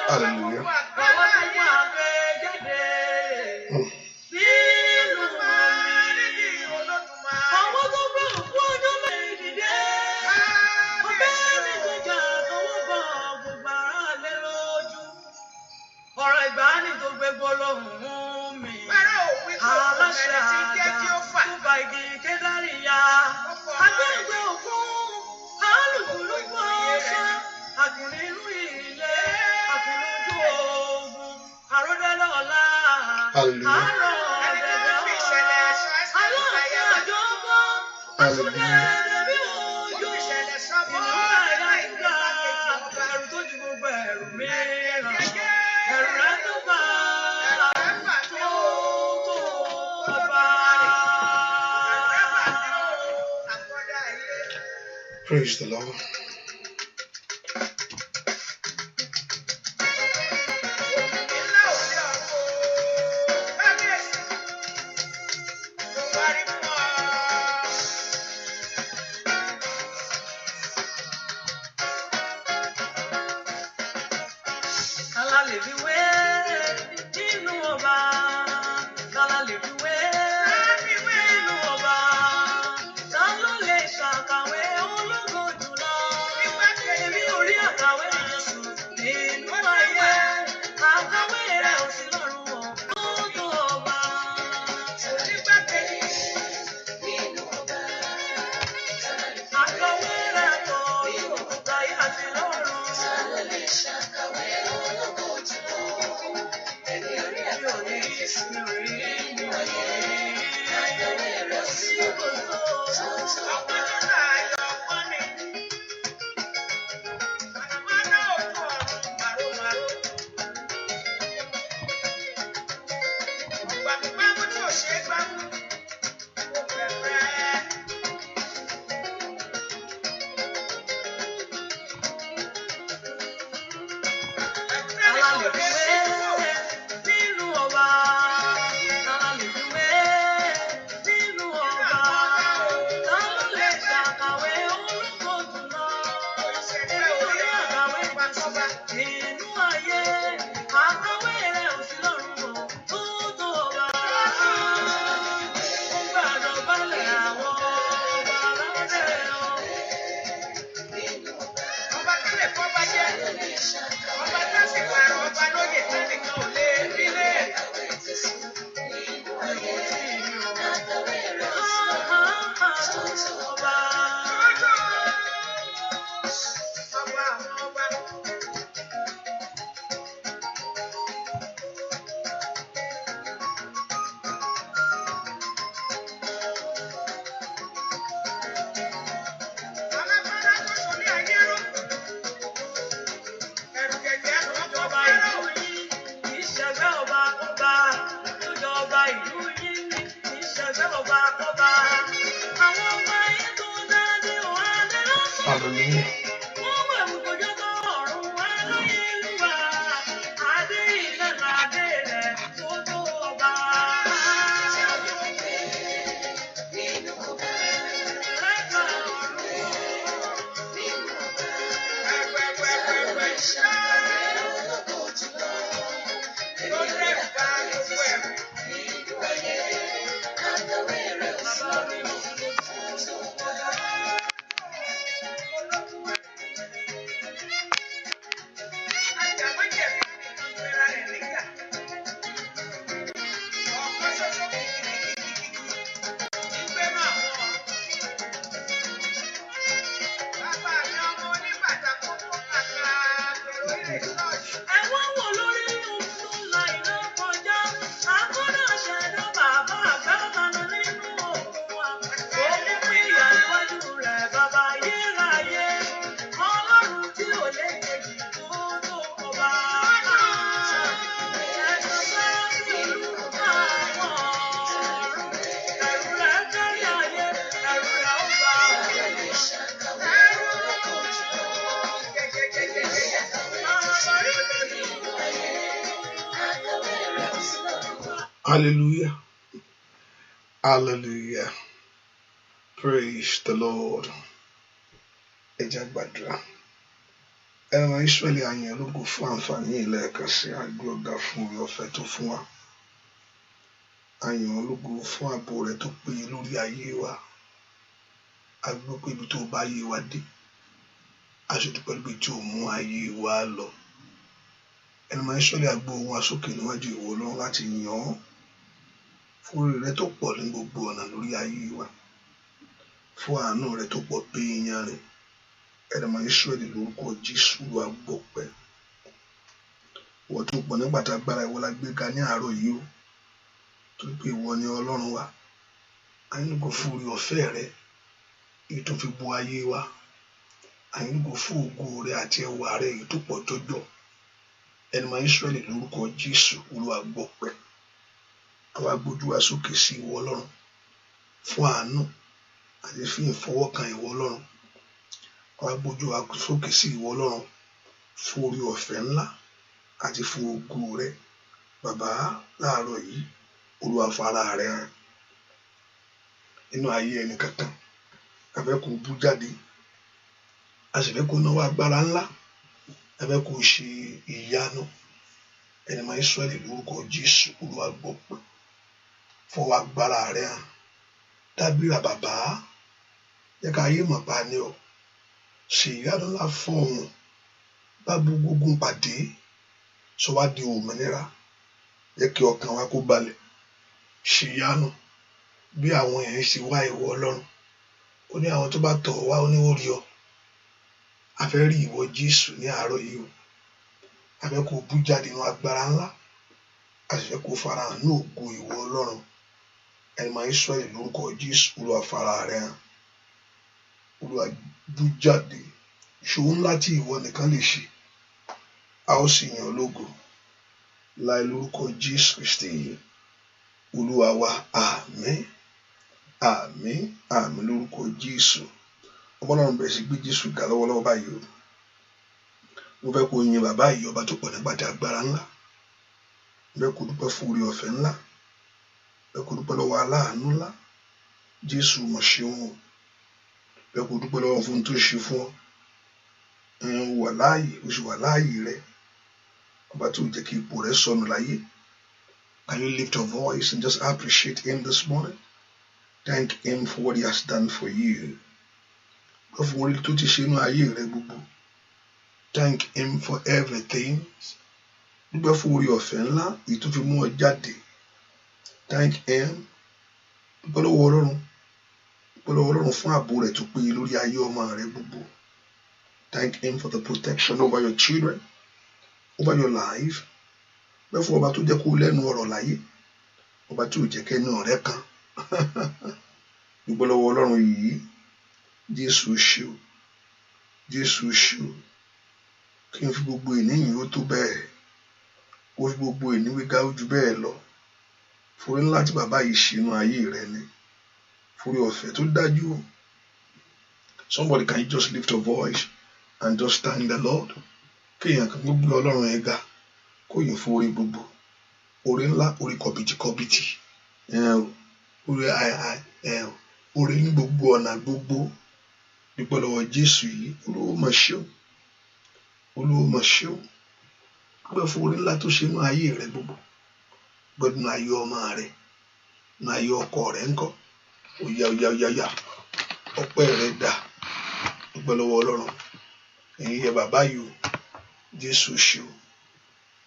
Hallelujah. Praise the Lord. Hallelujah. Hallelujah. Hallelujah. Praise the Lord. Ejagbadra. ẹran Ísírẹ́lì àyàn lógo fún àǹfààní ìlẹ́ẹ̀kan sí àgbé ọ̀gá fún orí ọ̀fẹ́ tó fún wa. Àyàn lógo fún ààbò rẹ̀ tó péye lórí ayé wa. A gbọ́ pé ibi tó bá ayé wa dé, a sì dúpẹ́ pé tí ò mú ayé wa lọ. Ẹran Ísírẹ́lì àgbò ohùn wa sókè níwájú ìwọ Ọlọ́run láti yàn ọ́ fún orí rẹ̀ tó pọ̀ ní gbogbo ọ̀nà lórí ayé wa, fún àánú rẹ̀ tó pọ̀ pé yan rẹ̀. Ẹran Ísírẹ́lì lórúkọ Jésù wa gbọpẹ́. Ìwọ tó pọ̀ nígbà tá agbára ìwọ la gbéga ní àárọ̀ yìí o, torí pé ìwọ ni Ọlọ́run wa. A ní kò fún orí ọ̀fẹ́ rẹ èyí tó fi bo ayé wa. A ní kò fún ògo rẹ àti ẹwà rẹ èyí tó pọ̀ jọjọ. Ẹran Ísírẹ́lì lórúkọ Jésù Olúwa gbọpẹ́. Àwa gbójú wa sókè sí ìwọ Ọlọ́run fún àánú àti fún ìfọwọ́kàn ìwọ Ọlọ́run. Àwa gbójú wa sókè sí ìwọ Ọlọ́run fún orí ọ̀fẹ́ ńlá àti fún ògo rẹ. Bàbá, láàárọ̀ yìí Olúwa fara rẹ hàn nínú ayé ẹnì kankan. A fẹ́ kó bú jáde, a sì fẹ́ kó náwó agbára ńlá, a fẹ́ kó ṣe ìyanu. Ẹran Ísírẹ́lì lórúkọ Jésù Olúwa gbọpẹ́. Fọwọ́ agbára rẹ hàn. Dábìrà bàbá, jẹ́ ká ayé mọ̀ pa ni ọ. Ṣe ìyanu ńlá fún òun. Bá gbogbo pàdé, sọ wá di òmìnira. Jẹ́ kí ọkàn wa kó balẹ̀. Ṣe ìyanu bí àwọn èèyàn ṣe wá ìwọ Ọlọ́run. Ó ní àwọn tó bá tọ̀ wá ó ní ó rí ọ. A fẹ́ rí ìwọ Jésù ní àárọ̀ yìí o. A fẹ́ kó bú jáde nínú agbára ńlá. A sì fẹ́ kó farahàn ní ògo ìwọ Ọlọ́run. Ẹran Ísírẹ́lì lórúkọ Jésù Olúwa fara rẹ hàn. Olúwa bú jáde. Ṣòun ńlá tí ìwọ nìkan lè ṣe. A ó sì yàn lógo láì lórúkọ Jésù Kristi Olúwa wa. Àmín. Àmín. Àmín lórúkọ Jésù. Ọmọ Ọlọ́run bẹ̀rẹ̀ sí gbé Jésù ga lọ́wọ́lọ́wọ́ báyìí o. Mo fẹ́ kó yin bàbá yìí ọba tó pọ̀ nígbà tí agbára ńlá. Mo fẹ́ kó dúpẹ́ fún orí ọ̀fẹ́ ńlá. Mo fẹ́ kó dúpẹ́ lọ́wọ́ aláàánú ńlá. Jésù mọ̀ ṣeun o. Mo fẹ́ kó dúpẹ́ lọ́wọ́ fún tó ṣe fún ọ. Wà láàyè, o sì wà láàyè rẹ. Ọba tó jẹ́ kí ipò rẹ sọnù láyé. Can you lift your voice and just appreciate him this morning? Thank him for what he has done for you. Dúpẹ́ fún orí tó ti ṣe inú ayé rẹ gbogbo. Thank him for everything. Dúpẹ́ fún orí ọ̀fẹ́ ńlá èyí tó fi mú ọ jáde. Thank him. Dúpẹ́ lọ́wọ́ Ọlọ́run. Dúpẹ́ lọ́wọ́ Ọlọ́run fún ààbò rẹ̀ tó péye lórí ayé ọmọ rẹ gbogbo. Thank him for the protection over your children, over your life. Dúpẹ́ fún ọba tó jẹ́ kó lẹ́nu ọ̀rọ̀ láyé. Ọba tí ò jẹ́ kẹ́nu ọ̀rẹ́ kan. Dúpẹ́ lọ́wọ́ Ọlọ́run yìí. Jésù ṣe o. Jésù ṣe o. Kí n fi gbogbo ènìyàn ó tó bẹ́ẹ̀. Kó fi gbogbo ènìyàn ga ojú bẹ́ẹ̀ lọ. Fúnni ńlá tí bàbá yìí ṣe inú ayé rẹ ni. Fúnni ọ̀fẹ́ tó dájú. Somebody, can you just lift your voice and just thank the Lord? Kéèyàn kan gbogbo Ọlọ́run ẹ̀ ga. Kó yìn fún orí gbogbo. Orí ńlá, orí kọ̀bìtìkọ̀bìtì. Orí ní gbogbo ọ̀nà gbogbo. Dúpẹ́ lọ́wọ́ Jésù yìí. Olúwa mà ṣe o. Olúwa mà ṣe o. Dúpẹ́ fún orí ńlá tó ṣe inú ayé rẹ gbogbo. Gbọ́dọ̀ nínú ayé ọmọ rẹ. Nínú ayé ọkọ rẹ ńkọ́. Oya. Ọpẹ́ rẹ dà. Dúpẹ́ lọ́wọ́ Ọlọ́run. Ẹ̀yin yẹ bàbá yìí o. Jésù ṣe o.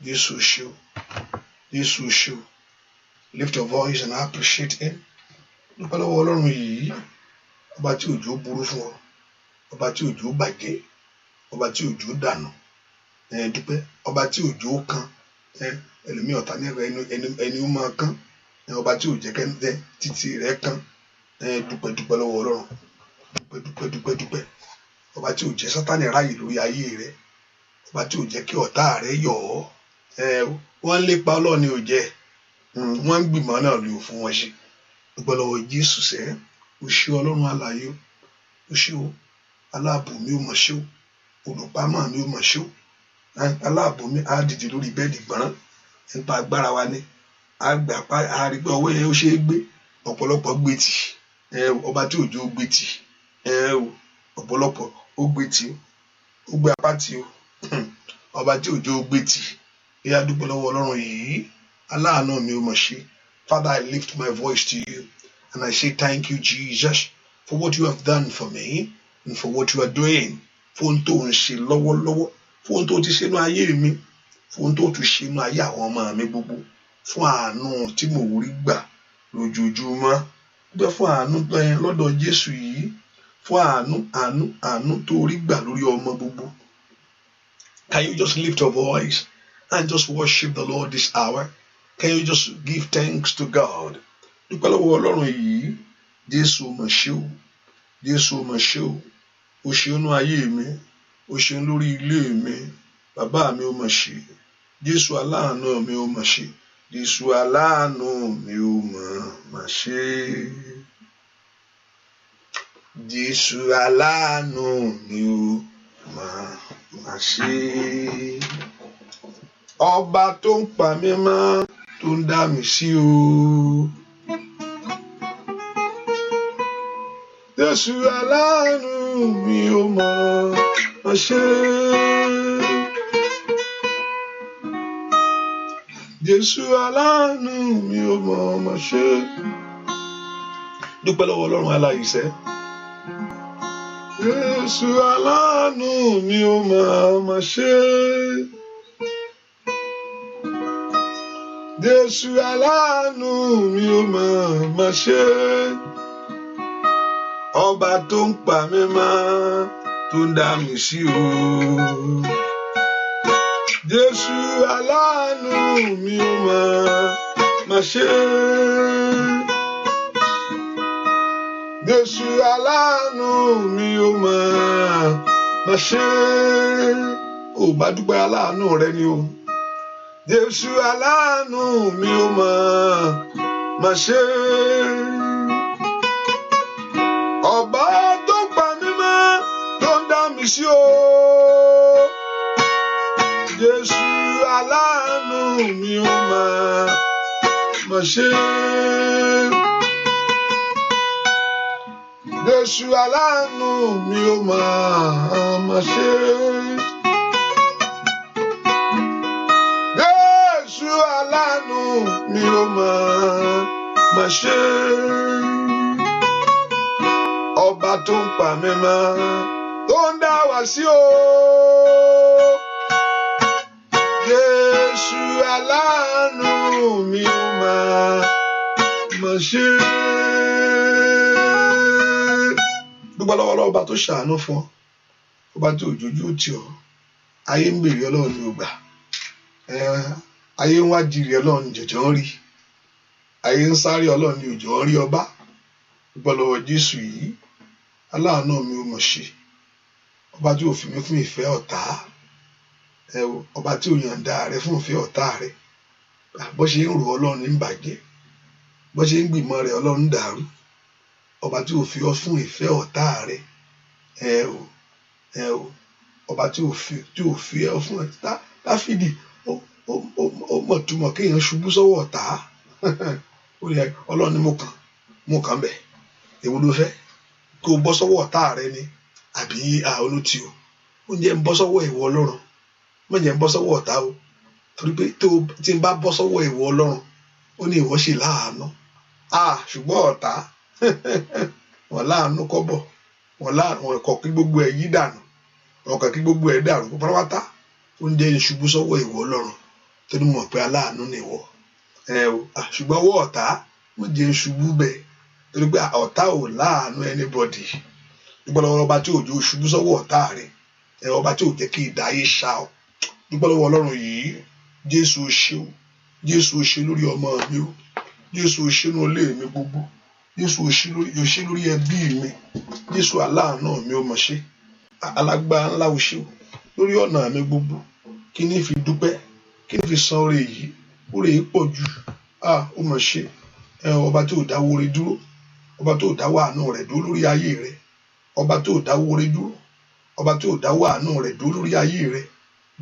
Jésù ṣe o. Jésù ṣe o. Lift your voice and appreciate him. Dúpẹ́ lọ́wọ́ Ọlọ́run yìí. Ọba tí òjò burú fún ọ. Ọba tí òjò bàjẹ́. Ọba tí òjò dànù. Dúpẹ́. Ọba tí òjò kan. Ẹlòmíì ọ̀tá ní ẹni ó máa kán. Ọba tí ò jẹ́ kẹ́ títí rẹ̀ kán. Dúpẹ́ lọ́wọ́ Ọlọ́run. Dúpẹ́. Ọba tí ò jẹ́ Sátánì ráyè lórí ayé rẹ̀. Ọba tí ò jẹ́ kí ọ̀tá rẹ̀ yọ̀ ọ́. Wọ́n ń lépa Ọlọ́run ò jẹ́. Wọ́n ń gbìmọ̀ náà lò fún wọn ṣe. Dúpẹ́ lọ́wọ́ Jésù sẹ́. O ṣé Ọlọ́run alààyè o. O ṣé o. Aláàbò mi ò mọ̀ ṣe o. Olùpamọ́ mi ò mọ̀ ṣe o. Aláàbò mi á dìde lórí bẹ́ẹ̀dì gbọ́rán. Nípa agbára wa ni. Àgbàpá àrígbé ọwọ́ yẹn ó ṣe é gbé. Ọ̀pọ̀lọpọ̀ gbé tì. Ọba tí òjò gbé tì. Ọ̀pọ̀lọpọ̀ ó gbé tì o. Ó gbé apá tì o. ọba tí òjò gbé tì ìyá dúpẹ́ lọ́wọ́ ọlọ́run yìí aláàánú mi ò mọ̀ ṣe. Father, I lift my voice to you and I say thank you, Jesus, for what you have done for me and for what you are doing. Fún ohun tó ń ṣe lọ́wọ́lọ́wọ́, fún ohun tó ti ṣe nínú ayé mi, fún ohun tó tún ṣe nínú ayé àwọn ọmọ mi gbogbo, fún àánú tí mo rí gbà lójoojúmọ́. Dúpẹ́ fún àánú lọ́dọ̀ Jésù yìí, fún àánú tó rí gbà lórí ọmọ gbogbo. Can you just lift your voice and just worship the Lord this hour? Can you just give thanks to God? Dúpẹ́ lọ́wọ́ ọlọ́run yìí. Jésù mà ṣe o, Jésù mà ṣe o, o ṣeun nínú ayé mi, o ṣeun lórí ilé mi, bàbá mi ò mà ṣe, Jésù aláàánú mi ò mà ṣe, Jésù aláàánú mi ò mà ṣe, Jésù aláàánú mi ò mà ṣe, ọba tó ń pa mí mọ́, tó ń dá mi sí o. Jésù aláàánú mi ò mà ṣe, Jésù aláàánú mi ò mà ṣe. Dúpẹ́ lọ́wọ́ ọlọ́run aláìṣẹ́. Jésù aláàánú mi ò mà ṣe, Jésù aláàánú mi ò mà ṣe, ọba tó ń pa mí mọ́, tó ń dá mi sí o. Jésù aláàánú mi ò mà ṣe, Jésù aláàánú mi ò mà ṣe. Ò bá dúpẹ́ aláàánú rẹ ni o. Jésù aláàánú mi ò mà ṣe, ọba tó ń pa mí mọ́, tó ń dá mi sí o. Jésù aláàánú mi ò mà ṣe, Jésù aláàánú mi ò mà ṣe, Jésù aláàánú mi ò mà ṣe, ọba tó ń pa mí mọ́, tó ń dá wa sí o. Jésù aláàánú mi ò mà ṣe. Dúpẹ́ lọ́wọ́ ọlọ́run ọba tó ṣàánú fún ọ, ọba tí òjòjú tì ọ́. Ayé ń bèrè ọlọ́run ní ògbà, ayé ń wádìí rẹ̀ ọlọ́run ní jòjò ń rí, ayé ń sáré ọlọ́run ní òjò ń rí ọba. Dúpẹ́ lọ́wọ́ Jésù yìí, aláàánú mi ò mọ̀ ṣe, ọba tí ò fi mí fún ìfẹ́ ọ̀tá, ọba tí ò yànda rẹ fún ìfẹ́ ọ̀tá rẹ. Bó ṣe ń rò ọlọ́run ní bàjẹ́, bó ṣe ń gbìmọ̀ rẹ̀ ọlọ́run dàrú, ọba tí ò fi ọ fún ìfẹ́ ọ̀tá rẹ. Ọba tí ò fi ọ fún ọ̀tá. Dáfídì ó mọ̀ túmọ̀ kéèyàn ṣubú sọ́wọ́ ọ̀tá. Ọlọ́run ni mo kàn bẹ̀, èwo ló fẹ́ kó o bọ́ sọ́wọ́ ọ̀tá rẹ ni àbí olótì o. Ó jẹ́ ń bọ́ sọ́wọ́ ìwọ ọlọ́run, má jẹ́ ń bọ́ sọ́wọ́ ọ̀tá o, torí pé tí n bá bọ́ sọ́wọ́ ìwọ ọlọ́run, ó ní ìwọ ṣe láàánú. Ṣùgbọ́n ọ̀tá wọn láàánú kọ́bọ̀, wọn kọ̀ kí gbogbo ẹ̀ yí dànù, wọn kọ̀ kí gbogbo ẹ̀ dàrú pátápátá. Ó ń jẹ́ ìṣubú sọ́wọ́ ìwọ ọlọ́run, tó ní mọ̀ pé aláàánú ni ìwọ. Ṣùgbọ́n ọwọ́ ọ̀tá mo jẹ́ ìṣubú bẹ̀, torí pé ọ̀tá ò láàánú anybody. Dúpẹ́ lọ́wọ́ ọba tí òjò ṣubú sọ́wọ́ ọ̀tá rẹ̀, ọba tí ò jẹ́ kí ìdáyé ṣá ọ. Dúpẹ́ lọ́wọ́ ọlọ́run yìí. Jésù o ṣé o, Jésù o ṣé lórí ọmọ mi o, Jésù o ṣé nínú ilé mi gbogbo, Jésù o ṣé lórí ẹbí mi, Jésù aláàánú mi ò mọ̀ ṣe, alágbára ńlá o ṣé o lórí ọ̀nà mi gbogbo. Kí ni fi dúpẹ́, kí ni fi san oore yìí? Oore yìí pọ̀ jù. Ó mọ̀ ṣe, ọba tí ò dáwọ́ oore dúró, ọba tí ò dáwọ́ àánú rẹ̀ dúró lórí ayé rẹ̀, ọba tí ò dáwọ́ oore dúró, ọba tí ò dáwọ́ àánú rẹ̀ dúró lórí ayé rẹ̀.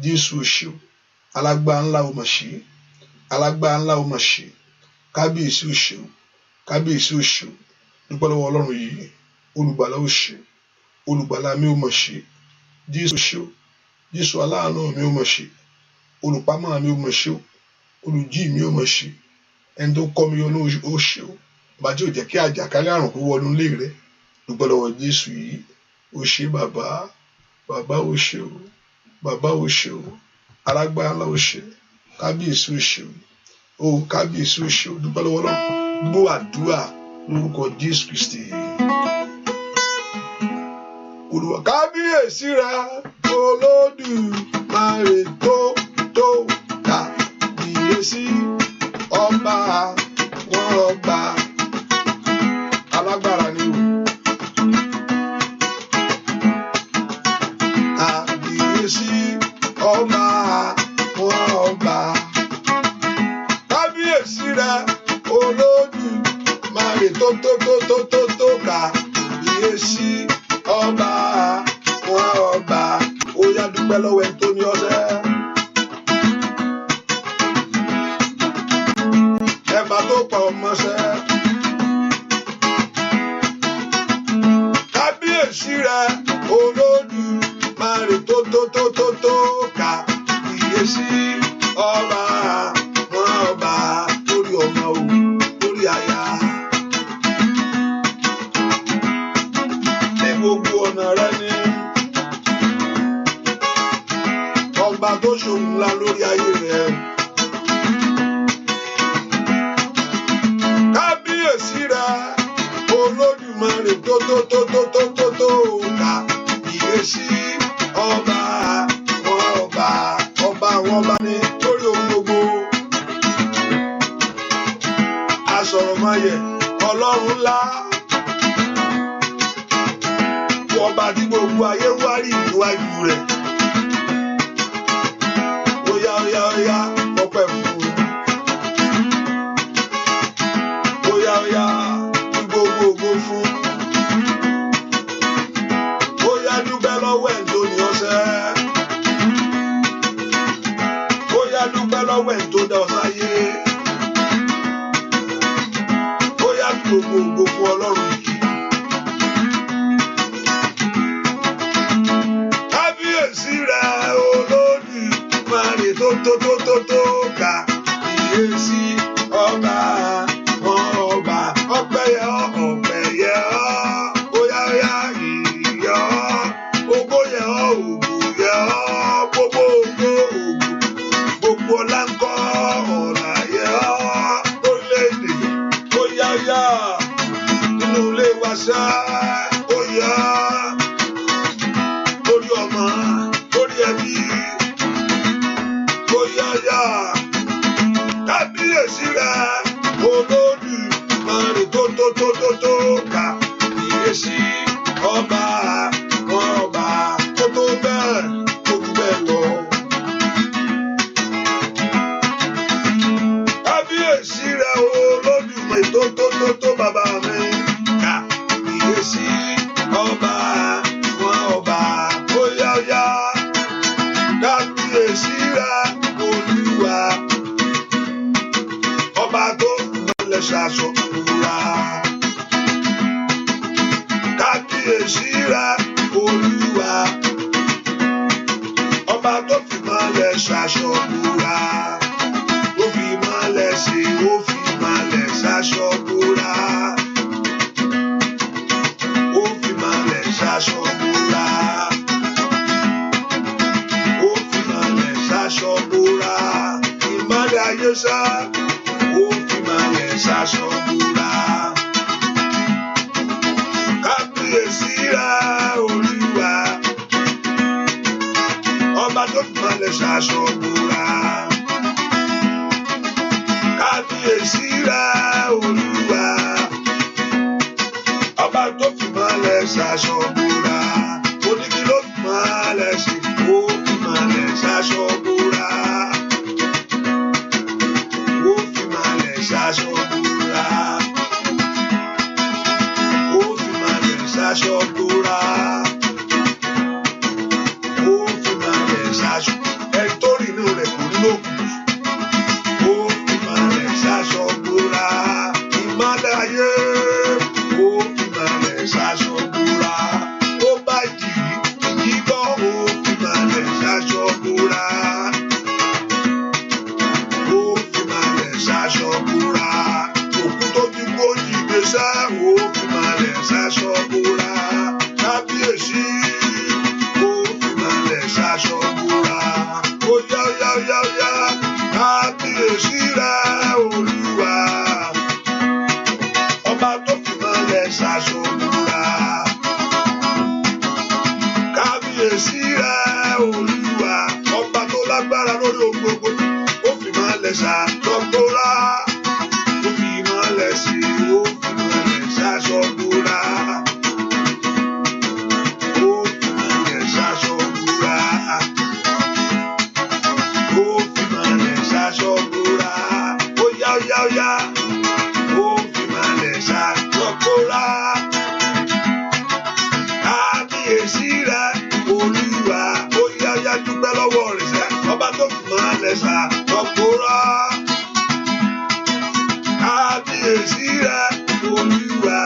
Jésù o ṣé o, alágbára ńlá o mọ̀ ṣe, alágbára ńlá o mọ̀ ṣe, kábíyèsí o ṣé o, kábíyèsí o ṣé o. Dúpẹ́ lọ́wọ́ ọlọ́run yìí. Olùgbàlà o ṣé, olùgbàlà mi o mọ̀ ṣe, Jésù o ṣé o, Jésù aláàánú mi ó mọ̀ ṣe, olùpamọ́ mi ó mọ̀ ṣe o, olùjí mi ó mọ̀ ṣe, ẹni tó kọ́ mi ó ṣe o, bàbá tí ò jẹ́ kí àjàkálẹ̀ àrùn kó wọnú ilé rẹ, dúpẹ́ lọ́wọ́ Jésù yìí, ó ṣe bàbá, bàbá ó ṣe o, bàbá ó ṣe o, alágbára ńlá ó ṣe, kábíyèsí ó ṣe o, kábíyèsí ó ṣe o, dúpẹ́ lọ́wọ́ Ọlọ́run, gbọ́ àdúrà lórúkọ Jésù Kristi. Olúwa kábíyèsí rẹ Olódùmarè tó kábíyèsí ọba wọn ọba alágbára ni o. Kábíyèsí ọba wọn ọba kábíyèsí rẹ Olódùmarè tó kábíyèsí ọba wọn ọba. Ó yá dúpẹ́ lọ́wọ́ ẹni tó ní ọsẹ. Ẹ̀bà tó pa ọmọṣẹ́. Kábíyèsí rẹ Olódùmarè tó kábíyèsí ọba wọn ọba lórí ọmọ o lórí aya. Ní gbogbo ọ̀nà rẹ ni ọba tó ṣòun ńlá lórí ayé rẹ. Kábíyèsí rẹ Olódùmarè tó kábíyèsí ọba wọn ọba wọn ọba ní lórí ohun gbogbo. Asọ̀rọ̀máyẹ̀ Ọlọ́run ńlá, ọba tí gbogbo ayé wárí níwájú rẹ̀. Óyá ọpẹ́ fún un. Óyá tí gbogbo ògo fún. Óyá dúpẹ́ lọ́wọ́ ẹ̀ tó ní ọsẹ. Óyá dúpẹ́ lọ́wọ́ ẹ̀ tó dá ọ sáyé. Óyá gbogbo ògo fún Ọlọ́run yìí. Kábíyèsí rẹ Olódùmarè tó kábíyèsí ọba wọn ọba. Ọpẹ́ yẹ ọ́, óyá ìyẹ́ ọ́, ògo yẹ ọ́, ògo yẹ ọ́, gbogbo ògo gbogbo ọlá ńkọ́ ọ̀la yẹ ọ́ lórílẹ̀-èdè. Óyá nínú ilé wa ṣá, óyá lórí ọmọ lórí ẹbí. Óyá kábíyèsí rẹ Olódùmarè tó kábíyèsí ọba wọn ọba tó bẹ́ẹ̀ tó jù bẹ́ẹ̀ lọ. Kábíyèsí rẹ Olódùmarè tó bàbá mi kábíyèsí ọba wọn ọba. Óyá kábíyèsí rẹ Olúwa ọba tó mọ̀lẹ́ ṣaṣọ òwúrà. Kábíyèsí rẹ Olúwa ọba tó fi mọ̀lẹ́ ṣaṣọ òwúrà. Ó fi mọ̀lẹ́ ṣe, ó fi mọ̀lẹ́ ṣaṣọ òwúrà. Ó fi mọ̀lẹ́ ṣaṣọ òwúrà. Ó fi mọ̀lẹ́ ṣaṣọ òwúrà. Ìmọ̀lẹ̀ ayé ṣá. Ó fi mọ̀lẹ̀ ṣaṣọ búra. Kábíyèsí rẹ Olúwa ọba tó fi mọ̀lẹ̀ ṣaṣọ búra. Kábíyèsí rẹ Olúwa ọba tó fi mọ̀lẹ̀ ṣaṣọ búra. Oníkì ló fi mọ̀lẹ̀ ṣe, ó fi mọ̀lẹ̀ ṣaṣọ búra. Ṣaṣọ búra. Ó fi mọ̀lẹ̀ ṣaṣọ búra. Ó fi mọ̀lẹ̀ ṣaṣọ. Ẹni tó rìn inú rẹ̀ kò nínú òkùnkùn. Ó fi mọ̀lẹ̀ ṣaṣọ búra. Ìmọ̀lẹ̀ ayé. Ó fi mọ̀lẹ̀ ṣaṣọ búra. Ó bá jì í gbọ́. Ó fi mọ̀lẹ̀ ṣaṣọ. sẹ́ ó fi malẹ̀ ṣaṣọ bora kábíyèsí ó fi malẹ̀ ṣaṣọ bora ó yá yá yá yá kábíyèsí rẹ̀ Olúwa ọba tó fi malẹ̀ ṣaṣọ bora kábíyèsí rẹ̀ Olúwa ọba tó lágbára lórí ohun gbogbo ó fi malẹ̀ ṣaṣọ bora ó fi malẹ̀ sí ó fi malẹ̀ ṣaṣọ bora ó fi malẹ̀ ṣaṣọ bora ó fi malẹ̀ ṣaṣọ bora ó yá yá yá ó fi malẹ̀ ṣaṣọ bora kábíyèsí rẹ̀ Olúwa ó yá yá dúpẹ́ lọ́wọ́ rẹ̀ sẹ́ ọba tó fi malẹ̀ ṣaṣọ bora kábíyèsí rẹ̀ Olúwa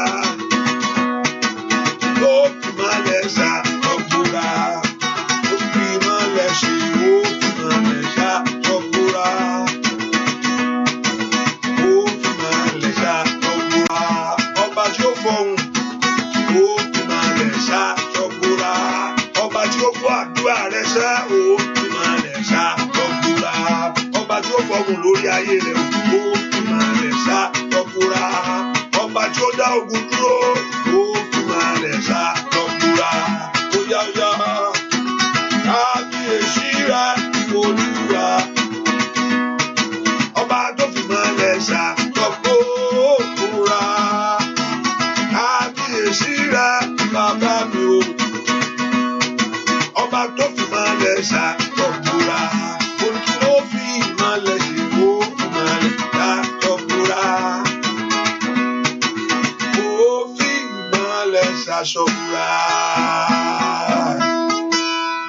ó fi malẹ̀ ṣaṣọ bora ó fi malẹ̀ ṣe ó fi malẹ̀ ṣaṣọ bora ó fi malẹ̀ ṣaṣọ bora ọba tí ó fọhùn ó fi malẹ̀ ṣaṣọ bora ọba tí ó gbọ́ àdúrà rẹ̀ sẹ́ ó fi malẹ̀ ṣaṣọ bora ọba tí ó fọhùn lórí ayé rẹ̀ ó fi malẹ̀ ṣaṣọ bora ọba tí ó dá ogun dúró ó fi malẹ̀ ṣaṣọ bora ó yá yá kábíyèsí rẹ̀ Olúwa ọba tó fi malẹ̀ ṣaṣọ bora kábíyèsí rẹ̀ bàbá mi o ọba tó fi malẹ̀ ṣaṣọ bora olùkí ló fi malẹ̀ ṣe ó fi malẹ̀ ṣaṣọ bora ó fi malẹ̀ ṣaṣọ bora.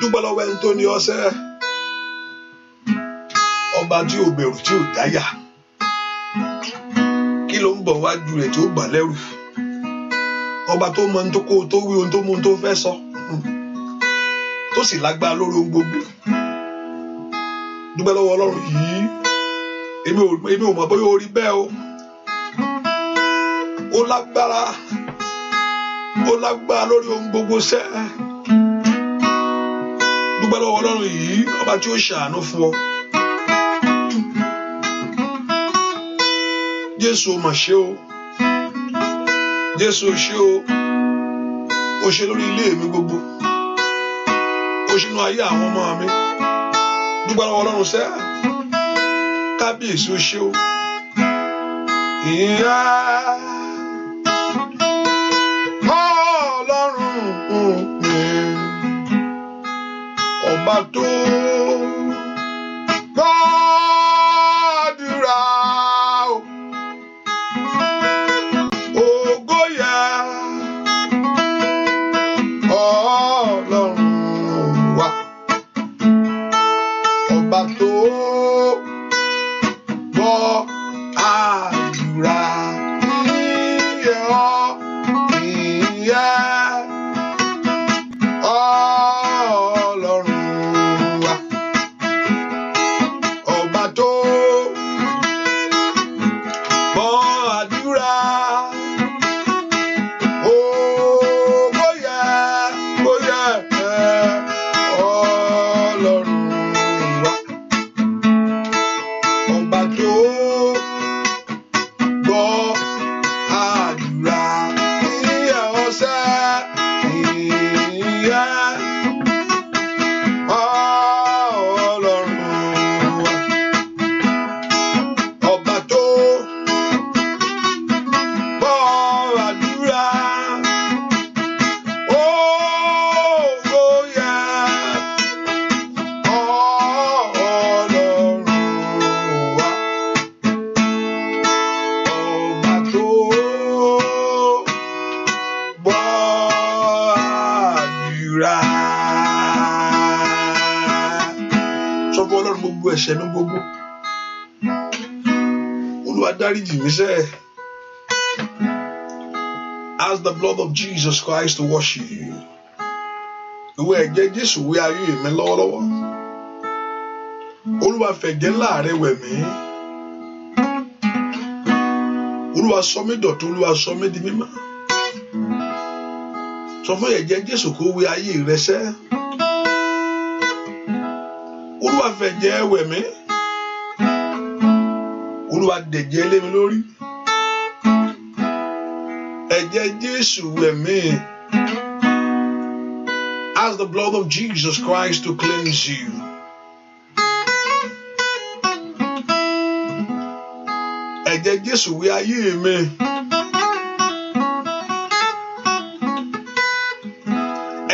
Dúpẹ́ lọ́wọ́ ẹni tó ní ọsẹ ọba tí ò bẹ̀rù tí ò dáyà kí ló ń bọ̀ wájú rẹ̀ tí ó bà lẹ́rù ọba tó mọ ohun tó kó tó wí ohun tó mú ohun tó fẹ́ sọ tó sì lágbára lórí ohun gbogbo. Dúpẹ́ lọ́wọ́ Ọlọ́run yìí èmi ò mọ̀ bóyá ó rí bẹ́ẹ̀ o ó lágbára lórí ohun gbogbo sẹ́. Dúpẹ́ lọ́wọ́ Ọlọ́run yìí ọba tí ó ṣàánú fún ọ. Jésù mà ṣe o Jésù ṣe o ṣe lórí ilé mi gbogbo ó ṣe nínú ayé àwọn ọmọ mi. Dúpẹ́ lọ́wọ́ Ọlọ́run sẹ́ kábíyèsí ó ṣe o ìyá Ọlọ́run mi ọba tó gbàdúrà ògo yẹ Ọlọ́run wa ọba tó gbọ́ àdúrà ìyẹ́ Ọlọ́run wa ọba tó gbọ́ àdúrà ògo yẹ Ọlọ́run wa ọba tó gbọ́ àdúrà ìyẹ́ ọsẹ ìyẹ́ Ọlọ́run wa ọba tó gbọ́ àdúrà ògo yẹ Ọlọ́run wa ọba tó gbọ́ àdúrà. Sọ fún Ọlọ́run gbogbo ẹ̀ṣẹ̀ mi gbogbo Olúwa dáríjì mí sẹ́. Ask the blood of Jesus Christ to wash you. Ìwé ẹ̀jẹ̀ Jésù wé ayé mi lọ́wọ́lọ́wọ́. Olúwa fẹ̀jẹ̀ ńlá rẹ̀ wẹ̀ mí. Olúwa sọ mí dọ̀tun, Olúwa sọ mí di mímọ́. Sọ fún ẹ̀jẹ̀ Jésù kó wẹ ayé rẹ sẹ́. Olúwa fẹ̀jẹ̀ wẹ̀ mí. Olúwa dẹ̀jẹ̀ lé mi lórí. Ẹ̀jẹ̀ Jésù wẹ̀ mí. Ask the blood of Jesus Christ to cleanse you. Ẹ̀jẹ̀ Jésù wẹ̀ ayé mi.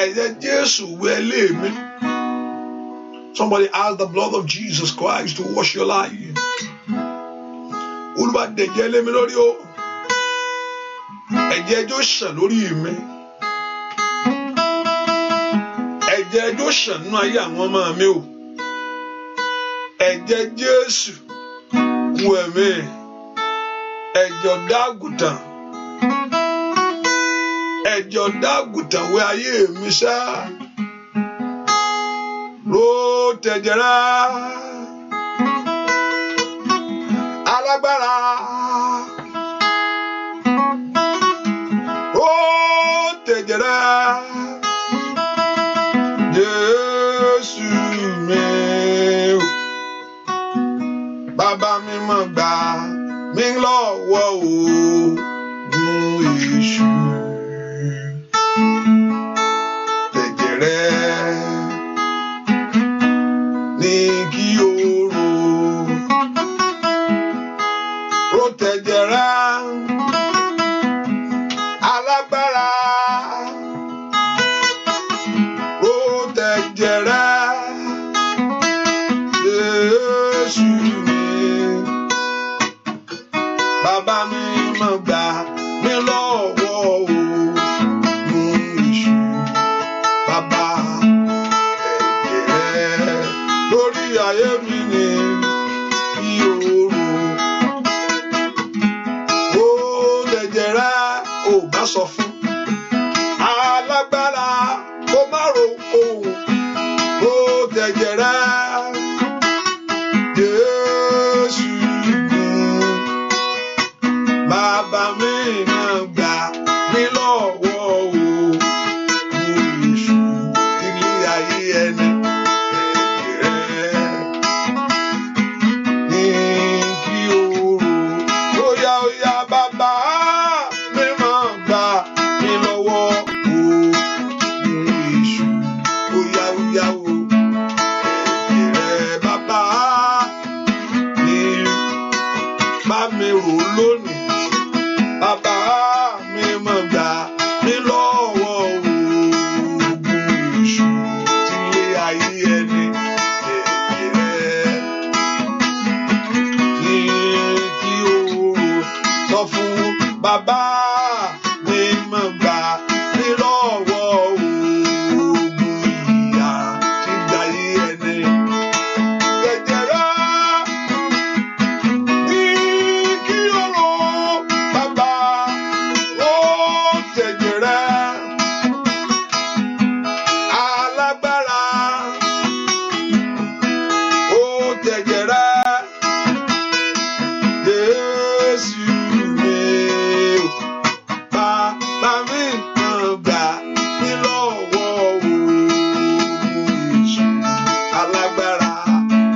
Ẹ̀jẹ̀ Jésù wẹ̀ ilé mi. Somebody ask the blood of Jesus Christ to wash your life. Olúwa dẹ̀jẹ̀ lé mi lórí o. Ẹ̀jẹ̀ ẹjọ́ ṣàn lórí mi. Ẹ̀jẹ̀ ẹjọ́ ṣàn nínú ayé àwọn ọmọ mi o. Ẹ̀jẹ̀ Jésù wẹ̀ mí. Ẹ̀jẹ̀ ọ̀dọ́-àgùntàn. Ẹ̀jẹ̀ ọ̀dọ́-àgùntàn wẹ̀ ayé mi sá. Ló tẹ̀jẹ̀ rẹ̀. Alágbára. Ó tẹ̀jẹ̀ rẹ̀. Jésù mi o. Bàbá mi mọ̀ gbà mí lọ́wọ́ ogun èṣù. Tẹ̀jẹ̀ rẹ̀ ní kí o rò tẹ̀jẹ̀ rẹ̀. Alágbára. Rò tẹ̀jẹ̀ rẹ̀. Jésù mi. Bàbá mi mọ̀ gbà mí lọ́wọ́ ogun èṣù. Bàbá ẹ̀jẹ̀ rẹ̀ lórí ayé mi ni kí o rò. Ó tẹ̀jẹ̀ rẹ̀ ò bá sọ fún. Alágbára kó má ro ohun. Ó tẹ̀jẹ̀ rẹ̀. Jésù mi. Bàbá mi máa gbà mí lọ́wọ́ ogun èṣù ilé ayé ẹni. Ẹ̀jẹ̀ rẹ̀ ní kí o rò. Óyá óyá bàbá mi máa gbà mí lọ́wọ́ ogun èṣù. Óyá óyá o. Ẹ̀jẹ̀ rẹ̀ bàbá ní bá mi rò lónìí. Bàbá mi mọ̀ gbà mí lọ́wọ́ ogun èṣù tí ilé ayé ẹni. Ẹ̀jẹ̀ rẹ̀ ní kí o rò. Sọ fún bàbá mi mọ̀ gbà mí lọ́wọ́ ogun ìyà tí jayé ẹni. Ẹ̀jẹ̀ rẹ̀ ní kí o rò. Bàbá ó tẹ̀jẹ̀ rẹ̀. Alágbára ó tẹ̀jẹ̀ rẹ̀. Jésù mi o. Bàbá mi kàn gbà mí lọ́wọ́ ogun èṣù. Alágbára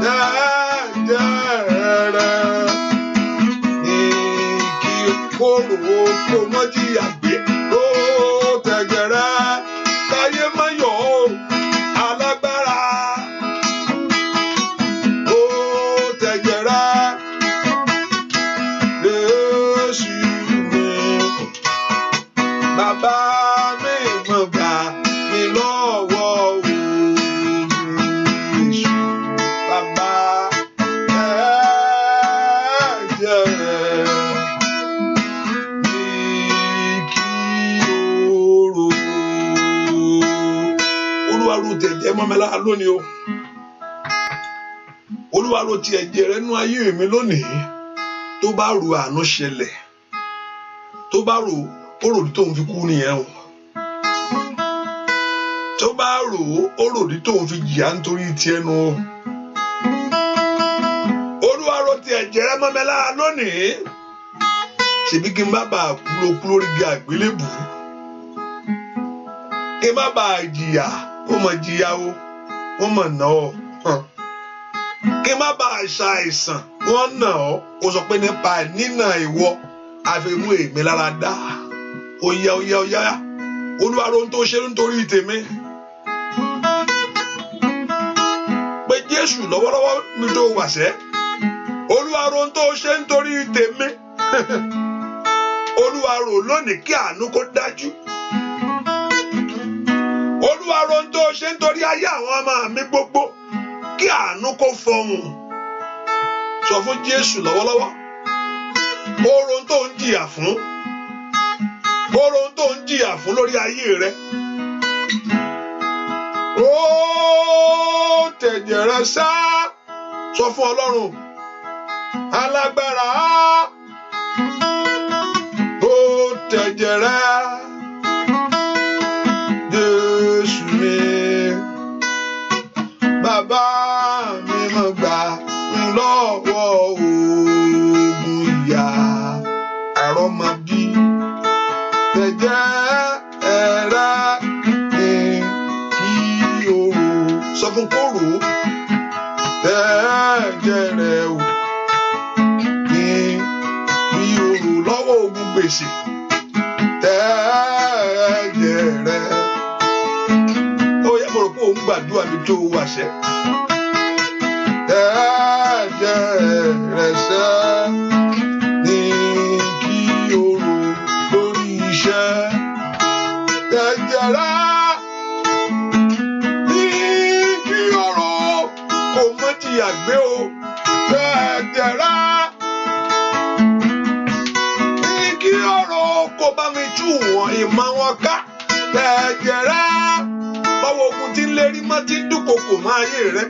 tẹ̀jẹ̀ rẹ̀ ní kí kóró kó mọ́ jìyà gbé. Ó tẹ̀jẹ̀ rẹ̀ káyé má yọ̀ o. Alágbára ó tẹ̀jẹ̀ rẹ̀. Jésù mi. Bàbá mi mọ̀ gbà mí lọ́wọ́ ogun èṣù. Bàbá ẹ̀jẹ̀ rẹ̀ ní kí o rò. Olúwa ro tẹ̀jẹ̀ mọ́ mi lára lónìí o. Olúwa ro ti ẹ̀jẹ̀ rẹ̀ nínú ayé mi lónìí. Tó bá ro àánú ṣẹlẹ̀. Tó bá ro ó rò tó ń fi kú nìyẹn o. Tó bá rò ó rò tó ń fi jìyà nítorí tiẹ̀ nu o. Olúwa ro ti ẹ̀jẹ̀ rẹ̀ mọ́ mi lára lónìí. ṣebí kí n má bàa kú lórí igi àgbélébù, kí n má bàa jìyà, ó mọ̀ jìyà o, wọ́n mọ̀ ná ọ, kí n má bàa ṣàìsàn, wọ́n nà ọ́, ó sọ pé nípa nínà ìwọ àfimú èmi lára dá. Ó yá Olúwa rohun tó ṣe nítorí tèmi. Pé Jésù lọ́wọ́lọ́wọ́ mi tó wàṣẹ́, Olúwa rohun tó ṣe nítorí tèmi. Olúwa rò lónìí kí àánú kó dájú. Olúwa rohun tó ṣe nítorí ayé àwọn ọmọ mi gbogbo, kí àánú kó fọhùn. Sọ fún Jésù lọ́wọ́lọ́wọ́, oorun tó ń jìyà fún, oorun tó ń jìyà fún lórí ayé rẹ. Ó tẹ̀jẹ̀ rẹ sá, sọ fún Ọlọ́run alágbára. Ó tẹ̀jẹ̀ rẹ, Jésù mi, bàbá mi mọ̀ gbà lọ́wọ́ ogun ìyà àrọ́mọbí. Tẹ̀jẹ̀ ẹ̀rẹ́ ni kí o rò, sọ fún kó rò ó. Tẹ̀jẹ̀ rẹ̀ o ni kí o rò lọ́wọ́ ogun gbèsè. Tẹ̀jẹ̀ rẹ̀, ó yẹ mo rò pé òun gbàdúrà mi tó wàṣẹ. Tẹ̀jẹ̀ rẹ̀ sẹ́ ni kí o rò lórí iṣẹ́. Tẹ̀jẹ̀ rẹ̀ ní kí o rò kò mọ́ jìyà gbé o. Tẹ̀jẹ̀ rẹ̀ ní kí o rò kò bá mi tú wọn ìmọ̀ wọn ká. Tẹ̀jẹ̀ rẹ̀ báwo ogun tí ń lérí mọ́ tí ń dúnkokò mọ́ ayé rẹ̀.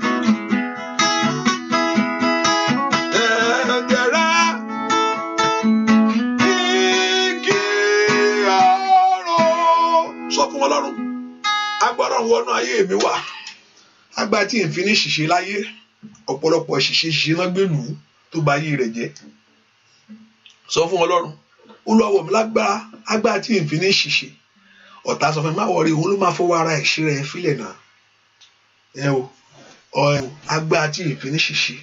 Ọlọ́run agbára wọnú ayé mi wá, agbára tí n fi ní ṣìṣe láyé. Ọ̀pọ̀lọpọ̀ ṣìṣe náà gbèlú tó bà ayé rẹ̀ jẹ́. Sọ fún Ọlọ́run, Olúwa wọ̀ mí lágbára, agbára tí n fi ní ṣìṣe. Ọ̀tá sọ fún mi má wọrí, òun ló máa fọwọ́ ara ẹ̀ ṣe rẹ̀ fílẹ̀ náà. Agbára tí n fi ní ṣìṣe,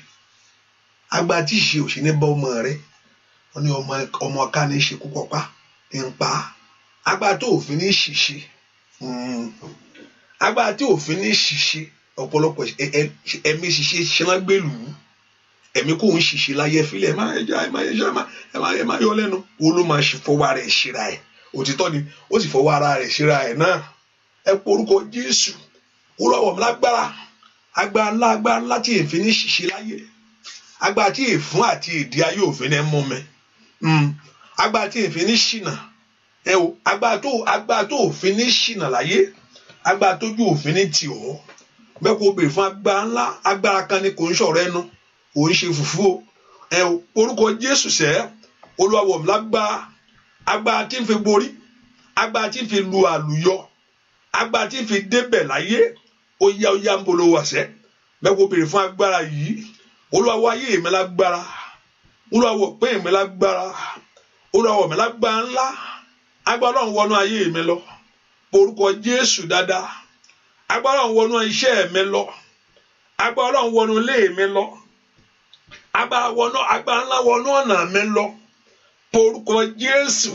agbára tí ṣìṣe ò ṣe ní bá ọmọ rẹ̀. Wọ́n ní ọmọ ká ní ṣe kúkọ pa ń pa. Agbára tó òfin ní ṣìṣe, agbára tí òfin ní ṣìṣe. Ọ̀pọ̀lọpọ̀ ẹ̀mí ṣìṣe ṣẹlá gbèlú, ẹ̀mí kò ń ṣìṣe láyé fílẹ̀ ẹ má yọ lẹ́nu. Wo ló máa ṣe fọwọ́ ara ẹ̀ ṣera ẹ̀? Òtítọ́ ni ó sì fọwọ́ ara rẹ̀ ṣera ẹ̀ náà. Ẹ porúkọ Jésù, Olúwa wọ̀ mí lágbára, agbára ńlá tí èéfín ní ṣìṣe láyé, agbára tí èèfún àti ìdí ayé òfin ní mú mi, agbára tí èéfín ní ṣìnà. Agbára tó òfin ní ṣìnà láyé, agbára tójú òfin ní tì ọ́. Bẹ́ẹ̀ kó bèrè fún agbára ńlá. Agbára kan ni kò ń ṣọ̀rọ̀ ẹnu, kò ń ṣe fùfú o. Orúkọ Jésù sẹ́, Olúwa wọ̀ mí lágbára, agbára tí ń fi borí, agbára tí ń fi lu àlùyọ, agbára tí ń fi débẹ̀ láyé. Ó yá ń bolo wà sẹ́. Bẹ́ẹ̀ kó bèrè fún agbára yìí. Olúwa wọ̀ ayé mi lágbára, Olúwa wọ̀ pé mi lágbára, Olúwa wọ̀ mí lágbára ńlá. Agbára Ọlọ́run wọnú ayé mi lọ. Orúkọ Jésù dáadáa. Agbára Ọlọ́run wọnú iṣẹ́ mi lọ. Agbára Ọlọ́run wọnú ilé mi lọ. Agbára ńlá wọnú ọ̀nà mi lọ. Orúkọ Jésù.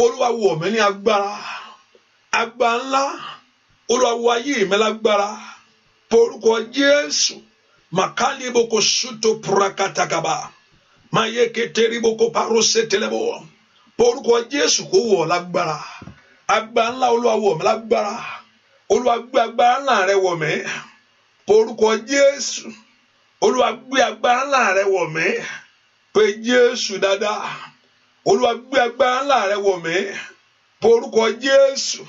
Olúwa wọ̀ mí ní agbára. Agbára ńlá. Olúwa wọ̀ ayé mi lágbára. Orúkọ Jésù. Makali boko suto prakatakaba. Mayeketeri boko parosetelebo. Orúkọ Jésù kó wọ̀ lágbára. Agbára ńlá Olúwa wọ̀ mí lágbára. Olúwa gbé agbára ńlá rẹ̀ wọ̀ mí. Orúkọ Jésù. Olúwa gbé agbára ńlá rẹ̀ wọ̀ mí. Pé Jésù dáadáa. Olúwa gbé agbára ńlá rẹ̀ wọ̀ mí. Orúkọ Jésù.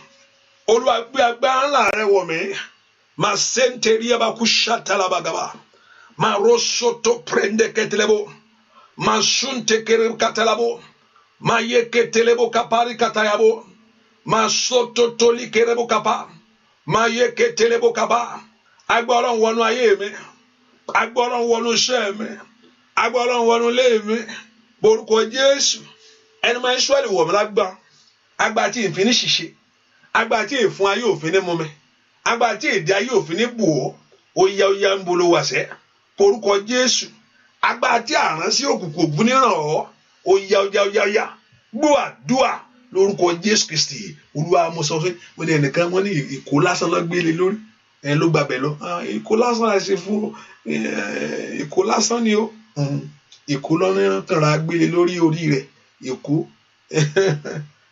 Olúwa gbé agbára ńlá rẹ̀ wọ̀ mí. Ma senteri abakushatalabagaba. Ma rosoto prende ketelebo. Ma sunte kere katalabo. Ma yeketelebo kapari katayabo. Ma soto toli kerebo kapa. Ma yeketelebo kapa. Agbára Ọlọ́run wọnú ayé mi. Agbára Ọlọ́run wọnú iṣẹ́ mi. Agbára Ọlọ́run wọnú ilé mi. Orúkọ Jésù. ẹni máa ń ṣọ́ọ̀lì wọ̀ mí lágbára agbára tí ìfín ní ṣìṣe agbára tí ìfún ayé òfin ní mọ́mẹ́ agbára tí èdè ayé òfin ní bù ọ́ ó yá ń bolo wàṣẹ́ porúkọ Jésù agbára tí àrán sí òkùnkùn ògún níràn ọ́ ó yá gbọ́ àdúà lórúkọ Jésù Kristi Olúwa. Mo sọ fún mo ní ẹnìkan wọ́n ní ìkó lásán lọ gbélé lórí ẹ ló gbàbẹ lọ ìkó lásán la ṣe fún ìkó lásán ni ó ìkó lọ́nà kanra gbélé lórí orí rẹ̀ ìkó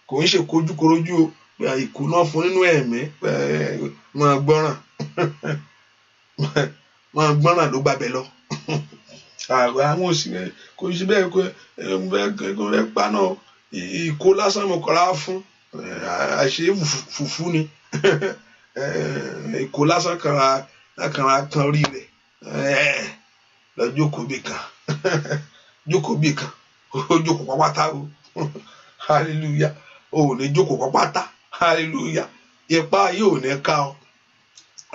kò ń ṣe kojúkorojú o ìkó náà fún nínú ẹ̀mí máa gbọ́ràn ló gbàbẹ lọ àwọn òsì kò sí bẹ́ẹ̀ kó ẹ pa náà ìkó lásán mo kọ́ra fún àṣẹ fùfú ni ìkó lásán kan rí rẹ̀ lọ jókòó bì kan ó jókòó pápátá o hallelujah o ò ní jókòó pápátá hallelujah ipa yóò ní ká ọ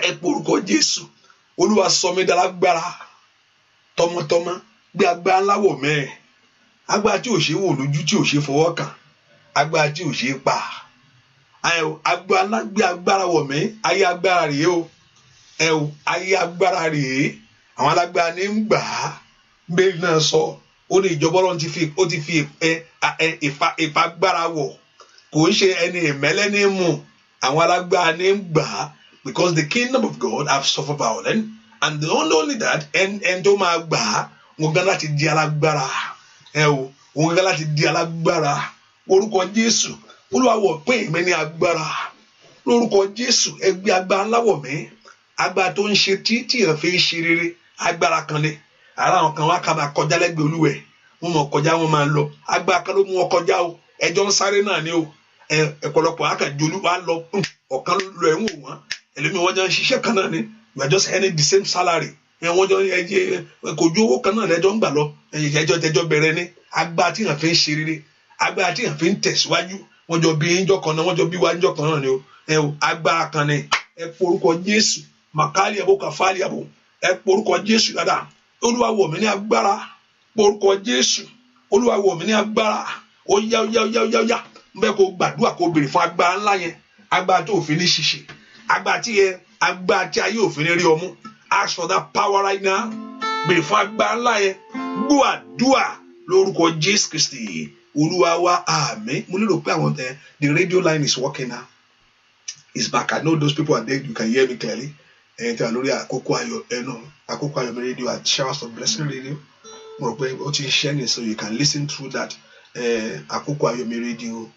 ẹ porúkọ Jésù Olúwa sọ mí dálágbára tọmọtọmọ gbé agbára ńlá wọ̀ mẹ́ẹ̀ agbára tí ò ṣe wò lójú tí ò ṣe fọwọ́ kàn agbára tí ò ṣe pa agbára ńlá gbé agbára wọ̀ mí ayé agbára rèé o ayé agbára rèé àwọn alágbára ní ń gbà á bẹ́ẹ̀ náà sọ ó ní ìjọba Ọlọ́run ti fi ìfagbára wọ̀ kò ń ṣe ẹni ìmẹ́lẹ́ ní mú àwọn alágbára ní ń gbà á because the kingdom of God have suffered violence and not only that ẹn tó máa gbà á wọn gan láti di alágbára wọn gan láti di alágbára orúkọ Jésù Olúwa wọ̀ pín ìmẹ́ ní agbára lórúkọ Jésù ẹgbẹ́ agbára ńlá wọ̀ mí agbára tó ń ṣe tí èèyàn fi ń ṣe rere agbára kan lé ara àwọn kan wá ká máa kọjá lẹ́gbẹ̀ẹ́ Olúwẹ̀ wọn mọ̀ kọjá wọn máa lọ agbára kan ló mú wọn kọjá o ẹjọ́ ń sáré náà ni o ẹ̀pọ̀lọpọ̀ akàjọlú wa lọ ọ̀kan lọ ẹ̀wọ̀n wọn ẹlẹ́mi wọn jọ ń ṣiṣẹ́ kan náà ni you are just earning the same salary wọn jọ kò ju owó kan náà lẹ́jọ́ ń gbà lọ ẹjọ́ bẹ̀rẹ̀ ni agbára tí èèyàn fi ń ṣe rere agbára tí èèyàn fi ń tẹ̀síwájú wọn jọ bí ẹjọ́ kan náà wọn jọ bí wá ẹjọ́ kan náà ni o agbára kan ni ẹ porúkọ Jésù màkàlì àbò kàfàlì àbò ẹ porúkọ Jésù dáadáa Olúwa wọ̀ mí ní agbára porúkọ Jésù Olúwa wọ̀ mí ní agbára ó yá bẹ́ẹ̀ kó gbàdúrà kó béèrè fún agbára ńlá yẹn agbára tó òfin ní ṣiṣẹ́ agbára tí ayé òfin ní rí ọmú ask for that power right now béèrè fún agbára ńlá yẹn gbọ́ àdúrà lórúkọ Jésù Kristi Olúwa wa àmín. Mo lérò pé àwọn the radio line is working now, it's back. I know those people are there, you can hear me clearly. Tí a lórí àkókò ayọ̀ mi radio at Showers of Blessing radio mo rò pé ó ti ń ṣẹ́ ni, so you can listen through that àkókò ayọ̀ mi radio.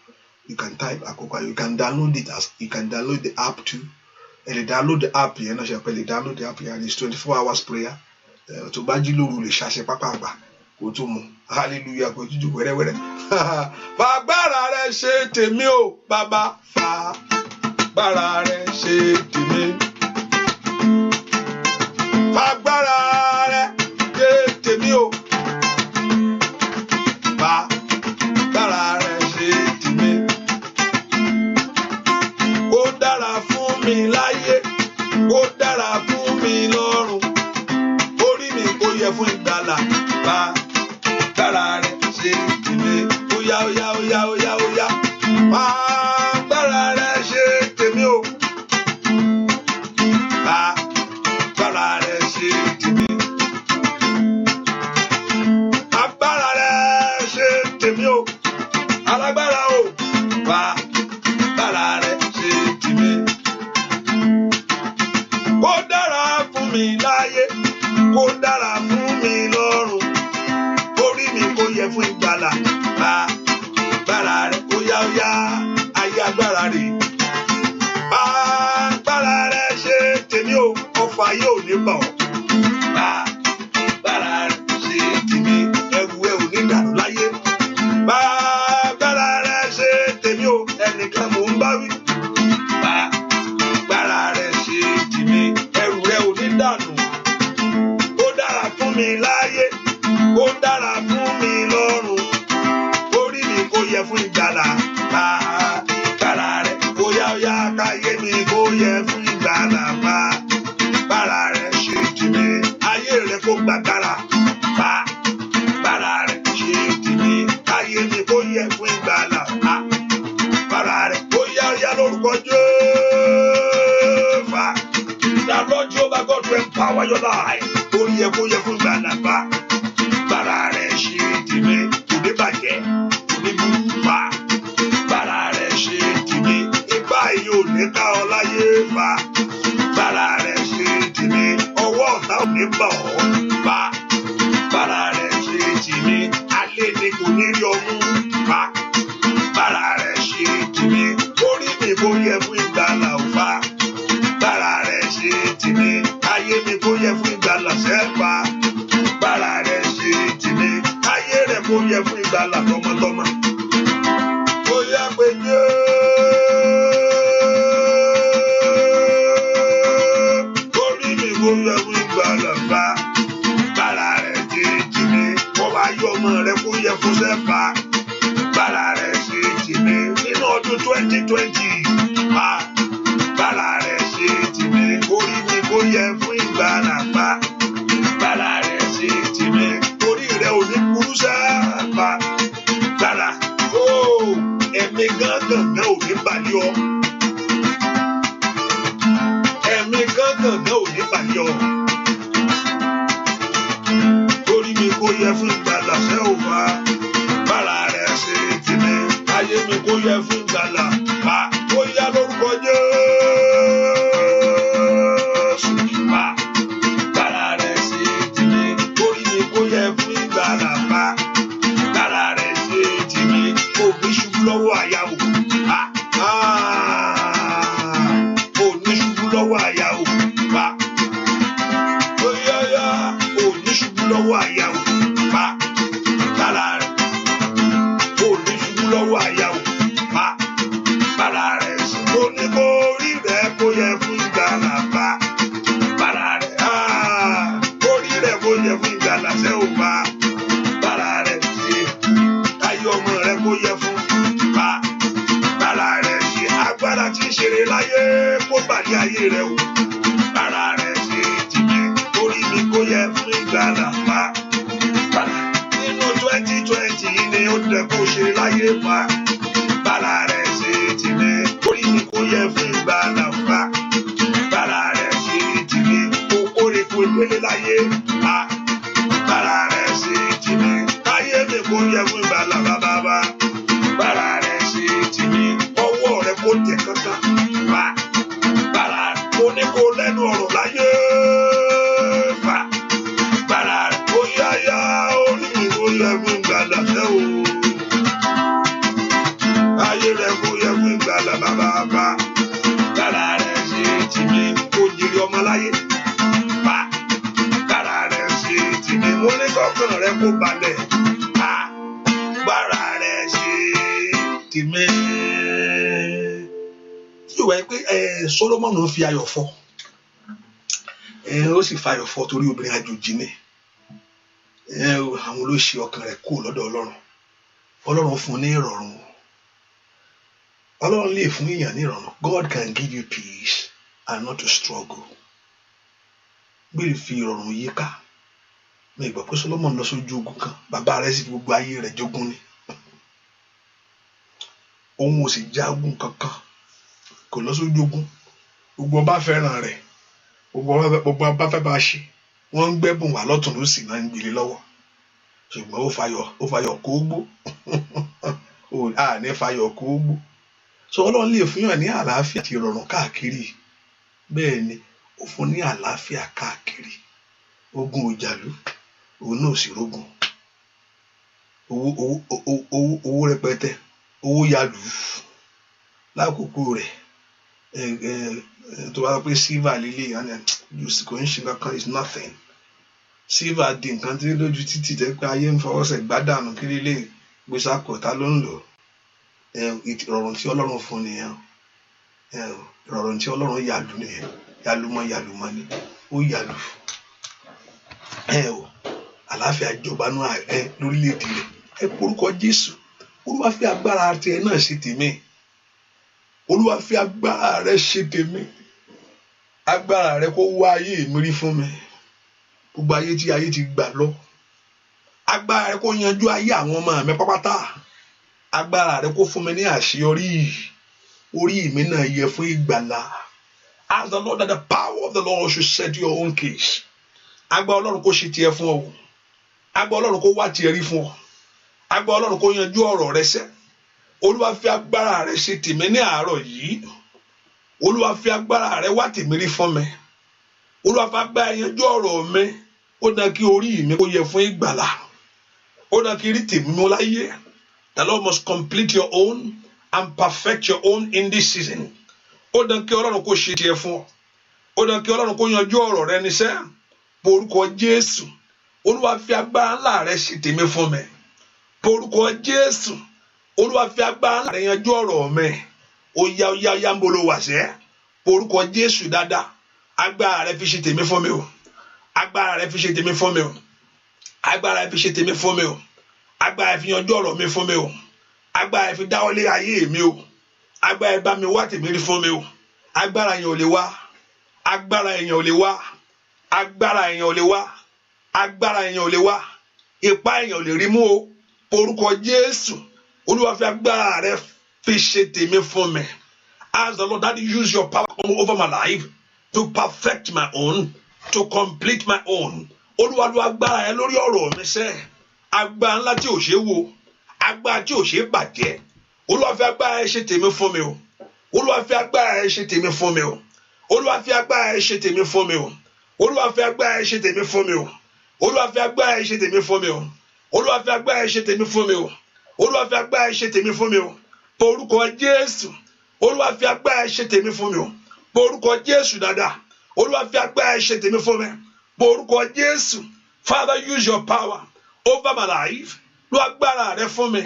You can type àkókò ayọ̀, you can download it you can download the app too. Lè download the app yẹn náà ṣe pé lè download the app yẹn, it's 24 hours prayer. Tó bá jí lóru lè ṣàṣẹ pápá àgbà kó tó mu hallelujah kó jíjú wẹ́rẹ́wẹ́rẹ́. Fàgbára rẹ ṣe tèmi o bàbá, fàgbára rẹ ṣe tèmi. Fàgbára rẹ ṣe tèmi o fàgbára rẹ ṣe tèmi. Ó dára fún mi láyé, ó dára fún mi lọ́run, orí mi kò yẹ fún ìgbàlà. Fàgbára rẹ ṣe tèmi. Ó yá fàgbára rẹ ṣe tèmi o. Fàgbára rẹ ṣe tèmi. Agbára rẹ ṣe tèmi o. Alágbára o. Fàgbára rẹ ṣe tèmi. Ó dára fún mi láyé, ó dára fún mi lọ́run, orí mi kò yẹ fún ìgbàlà. Fàgbára rẹ ó yá ayé agbára rẹ. Fàgbára rẹ ṣe tèmi o. Ọfà yóò ní bà ọ́. Fàgbára rẹ ṣe tèmi. Ẹrù ẹ ò ní dànù láyé. Fàgbára rẹ ṣe tèmi o. Ẹnìkan mò ń bá wí. Fàgbára rẹ ṣe tèmi. Ẹrù rẹ ò ní dànù. Ó dára fún mi láyé, ó dára fún mi lọ́run, orí mi kò yẹ fún ìgbàlà. Fàgbára rẹ ó yá káyé mi kò yẹ fún ìgbàlà. Fàgbára rẹ ṣe tèmi. Ayé rẹ kò gbàgbára. Fàgbára rẹ ṣe tèmi. Káyé mi kò yẹ fún ìgbàlà. your life. Orí yẹ kó yẹ fún ìgbàlà bá. Bára rẹ̀ ṣe tèmi, kò ní bàjẹ́, kò ní burú bá. Bára rẹ̀ ṣe tèmi, ipá yìí ò ní ká ọ láyé bá. Bára rẹ̀ ṣe tèmi, ọwọ́ ọ̀tá ò ní bà ọ́ bá. Bára rẹ̀ ṣe tèmi, alẹ́ ni kò ní rí ọmú bá. Bára rẹ̀ ṣe tèmi, orí mi kò yẹ fún ìgbàlà ò bá. Bára rẹ̀ ṣe tèmi, ayé mi kò yẹ fún ìgbàlà sẹ́ẹ̀fà. Bára rẹ̀ ṣe tèmi, ayé rẹ̀ kò yẹ fún ìgbàlà tọmọtọmọ. Ó yá pé Jésù. Orí mi kò yẹ fún ìgbàlà bá. Bára rẹ̀ ṣe tèmi, ọba ayé ọmọ rẹ̀ kò yẹ fún sẹ́ẹ̀fà. Bára rẹ̀ ṣe tèmi, nínú ọdún 2020. Bára rẹ̀ ṣe tèmi, orí mi kò yẹ fún ìgbàlà bá. Bára rẹ̀ ṣe tèmi, orí rẹ̀ ò ní burú sábà. Bára ẹ̀mí gángan ò ní balẹ̀ ọ. Ẹ̀mí gángan ò ní balẹ̀ ọ. Orí mi kò yẹ fún ìgbàlà sẹ́wọ̀fà. Bára rẹ̀ ṣe tèmi, ayé mi kò yẹ fún ìgbàlà bá. Ó yá lórúkọ Jésù bá. Bára rẹ̀ ṣe tèmi, orí mi kò yẹ fún ìgbàlà bá. Bára rẹ̀ ṣe tèmi, òbí ṣubú lọ́wọ́ àyàwó. Òní ṣubú lọ́wọ́ àyàwó bá. Ó yá òní ṣubú lọ́wọ́ àyàwó bá. Bára rẹ̀ òní ṣubú lọ́wọ́ àyàwó bá. Bára rẹ̀ ṣe kó ní kó orí rẹ̀ kó yẹ fún ìgbàlà bá. Bára rẹ̀ orí rẹ̀ kó yẹ fún ìgbàlà sẹ́ ò bá. Bára rẹ̀ ṣe ayé ọmọ rẹ̀ kó yẹ fún bá. Bára rẹ̀ ṣe agbára tí ń ṣeré láyé kó bàlẹ́ ayé rẹ̀ o. Bára rẹ̀ ṣe tìmí orí mi kó yẹ fún ìgbàlà bá. Nínú 2020 yìí ni ó dẹ̀ kó ṣe láyé bá. Bára rẹ̀ ṣe tìmí orí mi kó yẹ fún ìgbàlà bá. Bára rẹ̀ ṣe tìmí okòrè kó délé láyé bá. Bára rẹ̀ ṣe tìmí ayé mi kó yẹ fún ìgbàlà bá. Bára rẹ̀ ṣe tìmí ọwọ́ rẹ̀ kó tẹ̀ kankan bá. Bára kó ní kó lẹ́nu ọ̀rọ̀ láyé bá. Bára kó yáyá orí mi kó yẹ fún ìgbàlà sẹ́ o. Ayé rẹ̀ kó yẹ fún ìgbàlà bá. Bára rẹ̀ ṣe tìmí kó jèrè ọmọ láyé bá. Bára rẹ̀ ṣe tìmí mo ní kọ́kàn rẹ̀ kó balẹ̀ bá. Bára rẹ̀ ṣe tìmí. Ìwà pé Solomon ń fi ayọ̀ fọ́ ó sì fa ayọ̀ fọ́ torí obìnrin àjòjì ni àwọn ló ṣe ọkàn rẹ̀ kú lọ́dọ̀ Ọlọ́run fún ní ìrọ̀rùn. Ọlọ́run lè fún èèyàn ní ìrọ̀rùn. God can give you peace and not to struggle. Gbèrè fi ìrọ̀rùn yí ká. Mi gbọ́ pé Solomon lọ sójú ogun kan bàbá rẹ̀ sì fi gbogbo ayé rẹ̀ jogún ni. Òun ò sì jagun kankan kò lọ sójú ogun. Gbogbo ọba fẹ́ràn rẹ̀ gbogbo ọba fẹ́ bá ṣe wọ́n ń gbẹ́bùn wà lọ́tùn ló sì máa ń gbélé lọ́wọ́ ṣùgbọ́n ó fayọ̀ kó gbó ní fayọ̀ kó gbó. So Ọlọ́run lè fún yàn ní àlàáfíà àti ìrọ̀rùn káàkiri bẹ́ẹ̀ ni ó fún ní àlàáfíà káàkiri. Ogun òjàlú òun náà sì rógun owó rẹpẹtẹ owó yalù lákòókò rẹ̀ tó bá pé silver lílé kò ń ṣe kankan is nothing. Silver di nǹkan tí lójú títì tẹ́ pé ayé ń fọwọ́sẹ̀ gbádànù kí lílé gbèsè àkọ́tà ló ń lò. Ìrọ̀rùn tí Ọlọ́run fún nìyẹn ìrọ̀rùn tí Ọlọ́run yàlù nìyẹn yàlùmọ́ ni ó yàlù àlàáfíà jọba nù lórílẹ̀‐èdè rẹ̀ porúkọ Jésù. Olúwa fi agbára tiẹ̀ náà ṣe tèmi. Olúwa fi agbára rẹ̀ ṣe tèmi. Agbára rẹ̀ kó wá ayé mi rí fún mi. Gbogbo ayé tí ayé ti gbà lọ. Agbára rẹ̀ kó yanjú ayé àwọn ọmọ mi pápátá. Agbára rẹ̀ kó fún mi ní àṣeyọrí. Orí mi náà yẹ fún ìgbàlà. Ask the Lord that the power of the Lord should set your own case. agbára Ọlọ́run kó ṣe tiẹ̀ fún ọ agbára Ọlọ́run kó wá tiẹ̀ rí fún ọ agbára Ọlọ́run kó yanjú ọ̀rọ̀ rẹ sẹ́ Olúwa fi agbára rẹ ṣe tèmi ní àárọ̀ yìí Olúwa fi agbára rẹ wá tèmi rí fún mi Olúwa fi agbára yanjú ọ̀rọ̀ mi ó dá kí orí mi kó yẹ fún ìgbàlà ó dá kí rí tèmi mú láyé. The Lord must complete your own and perfect your own in this season. Ó dá kí Ọlọ́run kó ṣe tiẹ̀ fún ọ ó dá kí Ọlọ́run kó yanjú ọ̀rọ̀ rẹ níṣẹ́ porúkọ Jésù Olúwa fi agbára ńlá rẹ ṣe tèmi fún mi porúkọ Jésù Olúwa fi agbára ńlá rẹ yanjú ọ̀rọ̀ mi ó yá ń bolo wà sẹ́ porúkọ Jésù dáadáa agbára rẹ fi ṣe tèmi fún mi o agbára rẹ fi ṣe tèmi fún mi o agbára rẹ fi ṣe tèmi fún mi o agbára rẹ fi yanjú ọ̀rọ̀ mi fún mi o agbára rẹ fi dáwọ́lé ayé mi o agbára rẹ bá mi wá tèmi rí fún mi o agbára yẹn ò lè wá agbára yẹn ò lè wá agbára yẹn ò lè wá agbára yẹn ò lè wá ipá yẹn ò lè rí mú o orúkọ Jésù Olúwa fi agbára rẹ fi ṣe tèmi fún mi. Ask the Lord that you use your power over my life to perfect my own, to complete my own. Olúwa lu agbára yẹn lórí ọ̀rọ̀ mi sẹ́ agbára ńlá tí ò ṣe wò agbára tí ò ṣe bàjẹ́ Olúwa fi agbára yẹn ṣe tèmi fún mi o Olúwa fi agbára yẹn ṣe tèmi fún mi o Olúwa fi agbára yẹn ṣe tèmi fún mi o Olúwa fi agbára yẹn ṣe tèmi fún mi o Olúwa fi agbára yẹn ṣe tèmi fún mi o Olúwa fi agbára yẹn ṣe tèmi fún mi o Olúwa fi agbára yẹn ṣe tèmi fún mi o porúkọ Jésù Olúwa fi agbára yẹn ṣe tèmi fún mi o porúkọ Jésù dáadáa Olúwa fi agbára yẹn ṣe tèmi fún mi porúkọ Jésù. Father, use your power over my life. Lo agbára rẹ fún mi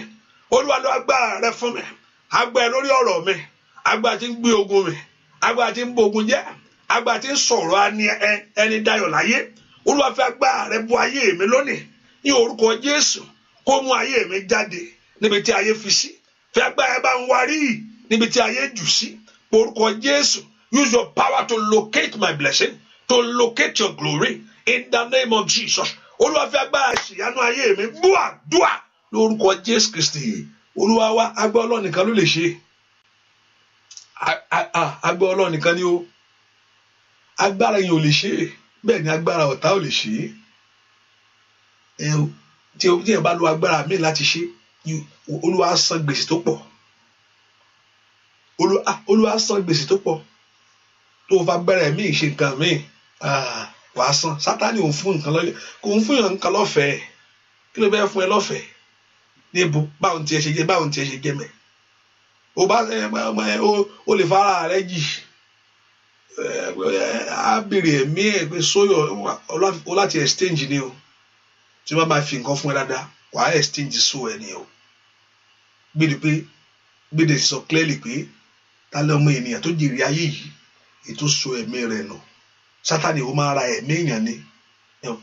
Olúwa lo agbára rẹ fún mi agbára lórí ọ̀rọ̀ mi agbára tí ń gbé ogun mi agbára tí ń bógun jẹ́ agbára tí ń sọ̀rọ̀ ẹni dayọ̀ láyé Olúwa fi agbára rẹ bò ayé mi lónìí ní orúkọ Jésù kó mú ayé mi jáde níbi tí ayé fi sí fi agbára bá ń warí níbi tí ayé jù sí orúkọ Jésù. Use your power to locate my blessing, to locate your glory in the name of Jesus. Olúwa fi agbára ṣìyanu ayé mi gbúà dúà lórúkọ Jésù Kristi Olúwa wa agbára Ọlọ́run nìkan ló lè ṣe agbára Ọlọ́run nìkan ni ó agbára yẹn ò lè ṣe bẹ́ẹ̀ ni agbára ọ̀tá ò lè ṣe tí ẹ bá lo agbára mi láti ṣe Olúwa san gbèsè tó pọ̀ Olúwa san gbèsè tó pọ̀ tó fa bẹ̀rẹ̀ mí ṣe nǹkan mi wàá san Sátánì òun fún nǹkan lọ́lẹ̀ kò ń fún yàn nǹkan lọ́fẹ̀ẹ́ kí ló bẹ́ẹ̀ fún ẹ lọ́fẹ̀ẹ́ níbo báwo tiẹ̀ ṣe jẹ́ báwo tiẹ̀ ṣe jẹ́ mẹ́ o lè fara rẹ jì á bèrè ẹ̀mí ẹ̀ pé sóyọ̀ o láti exchange ni o tí wọ́n bá fi nǹkan fún ẹ dáadáa wàá exchange so ẹ ni o gbèdè sọ clearly pé ta ló mọ ènìyàn tó jèrè ayé yìí ètò so ẹ̀mí rẹ̀ nù Sátánì ó máa ra ẹ̀mí èèyàn ni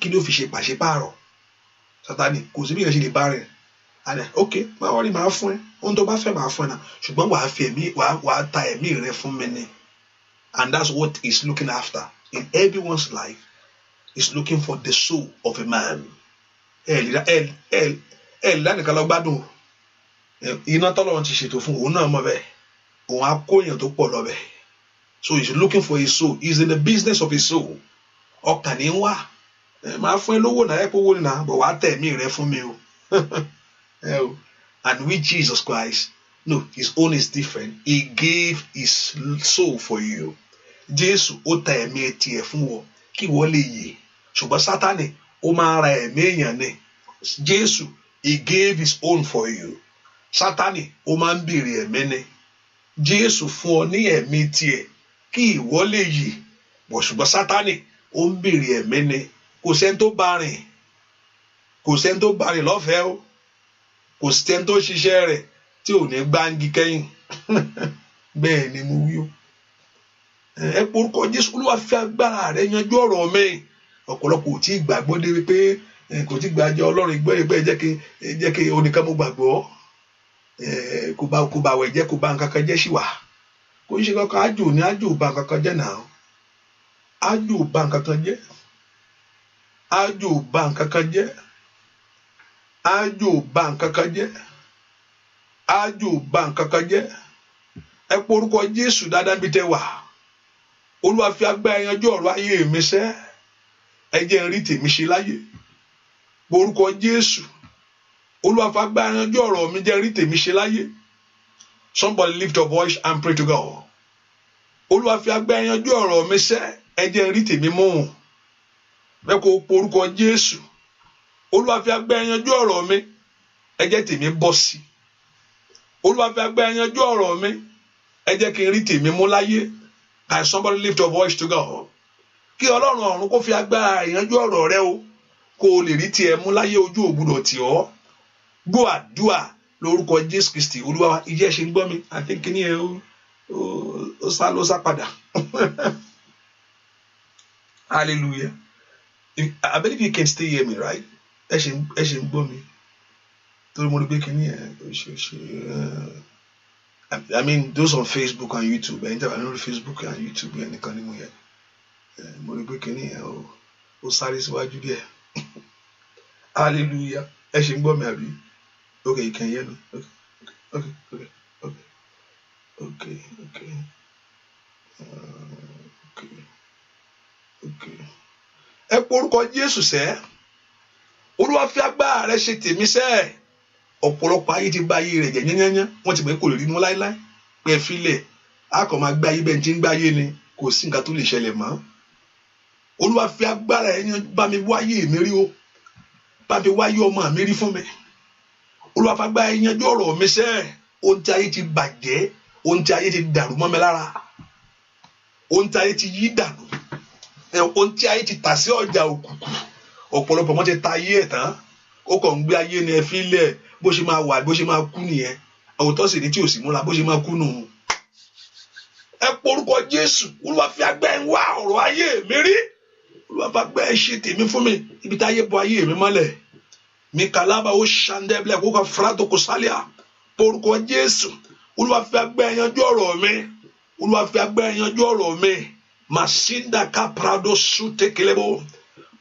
kí ló fi ṣe pàṣípààrọ̀ Sátánì kò sí bí èèyàn ṣe lè bá rẹ̀ àná ok máa wọ́n rí máa fún ẹ ohun tó bá fẹ́ máa fún ẹ náà ṣùgbọ́n wàá fi ẹ̀mí wàá ta ẹ̀mí rẹ̀ fún mi ni and that's what he's looking after in everyone's life. He's looking for the soul of a man. Lánìkan lọ gbádùn iná tọ́lọ́run ti ṣètò fún òun náà mọ̀ bẹ́ẹ̀ òun á kó èèyàn tó pọ̀ lọ bẹ́ẹ̀. So he's looking for his soul. He's in the business of his soul. Ọkàn ní wá máa fún ẹ lówó náà ẹ kó wó nà bọ̀ wá tẹ̀ mí rẹ fún mi o. And with Jesus Christ, no, his own is different. He gave his soul for you. Jésù ó ta ẹ̀mí tiẹ̀ fún wọ kí wọ́n lè yè. Ṣùgbọ́n Sátánì ó máa ra ẹ̀mí èèyàn ni. Jésù, he gave his own for you. Sátánì ó máa ń béèrè ẹ̀mí ni. Jésù fún ọ ní ẹ̀mí tiẹ̀ kí ìwọ lè yè. Ṣùgbọ́n Sátánì ó ń béèrè ẹ̀mí ni. Kò sẹ́ni tó bá rìn. Kò sẹ́ni tó bá rìn lọ́fẹ̀ẹ́ o. Kò sẹ́ni tó ṣiṣẹ́ rẹ̀ tí ò ní gbáǹgì kẹ́yìn. Bẹ́ẹ̀ ni mo wí o. Ẹ porúkọ Jésù, Olúwa fi agbára rẹ̀ yanjú ọ̀rọ̀ mi. Ọ̀pọ̀lọpọ̀ ò tí ì gbàgbọ́ dé wípé kò tí gbàjẹ́ Ọlọ́run ìgbẹ́ jẹ́ kí oníkan mo gbàgbọ́. Kò bá wẹ̀ jẹ́ kò bá nǹkan kan jẹ́ sí wa. Kò ń ṣe kankan ájò ní ájò bá nǹkan kan jẹ́ náà. Ájò bá nǹkan kan jẹ́. Ájò bá nǹkan kan jẹ́. Ájò bá nǹkan kan jẹ́. Ájò bá nǹkan kan jẹ́. Ẹ porúkọ Jésù dáadáa bí tẹ́ wà. Olúwa fi agbára yanjú ọ̀rọ̀ ayé mi sẹ́. ẹ jẹ́ n rí tèmi ṣe láyé orúkọ Jésù Olúwa fagbára yanjú ọ̀rọ̀ mi jẹ́ n rí tèmi ṣe láyé. Somebody lift your voice and pray to God. Olúwa fi agbára yanjú ọ̀rọ̀ mi sẹ́ ẹ jẹ́ n rí tèmi mú bẹ́ẹ̀ kó porúkọ Jésù Olúwa fi agbára yanjú ọ̀rọ̀ mi ẹ jẹ́ tèmi bọ́ sí. Olúwa fi agbára yanjú ọ̀rọ̀ mi ẹ jẹ́ kí n rí tèmi mú láyé. Can somebody lift your voice to God? Kí Ọlọ́run ọ̀run kó fi agbára yanjú ọ̀rọ̀ rẹ o kó o lè rí tiẹ̀ mú láyé ojú ògbúdọ̀ tì ọ́. Gbọ́ àdúà lórúkọ Jésù Kristi Olúwa wa ìjẹ́ ṣe ń gbọ́ mi àti kíní ẹ ó sá padà. Hallelujah. I believe you can still hear me, right? Ẹ ṣe ń gbọ́ mi. Torí mo rí pé kíní ẹ I mean those on Facebook and YouTube ẹ̀yin tẹ́wà lórí Facebook and YouTube yẹn nìkan ni mo yẹ. Mo rí pé kíní ẹ ó sáré síwájú díẹ̀. Hallelujah. Ẹ ṣe ń gbọ́ mi àbí? Okay, you can hear me. Okay. Ẹ porúkọ Jésù sẹ́. Olúwa fi agbára rẹ ṣe tèmi sẹ́. Ọ̀pọ̀lọpọ̀ ayé ti bà ayé rẹ̀ jẹ́ yányányá. Wọ́n ti mọ̀ kò lè rí inú láíláí. Pé filẹ̀, a kàn máa gbé ayé bẹ́ẹ̀ tí ń gbé ayé ni. Kò sí nǹkan tó lè ṣẹlẹ̀ mọ́. Olúwa fi agbára ẹ̀yàn bá mi wáyé mi rí o. Bá mi wáyé ọmọ mi rí fún mi. Olúwa fi agbára yanjú ọ̀rọ̀ mi sẹ́. Ohun tí ayé ti bàjẹ́, ohun tí ayé ti dàrú mọ́ mi lára, ohun tí ayé ti yí dànù, ohun tí ayé ti tà sí ọjà òkùnkùn. Ọ̀pọ̀lọpọ̀ wọn ti ta ayé ẹ̀ tán. Ó kàn ń gbé ayé ni ẹ fi lẹ̀ bó ṣe máa wà bó ṣe máa kú nìyẹn. Àwòtọ́ sì ní tí ò sì múra bó ṣe máa kú nù. Ẹ porúkọ Jésù Olúwa fi agbára ń wá ọ̀rọ̀ ayé mi rí. Olúwa fi agbára ṣe tèmi fún mi ibi tí ayé bọ ayé mi mọ́lẹ̀. Mi kalaba o ṣàndẹ́blẹ̀ kó ka frato kò sálíà. Porúkọ Jésù Olúwa fi agbára yanjú ọ̀rọ̀ mi. Olúwa fi agbára yanjú ọ̀rọ̀ mi. Masinda kaprado sutekelebo.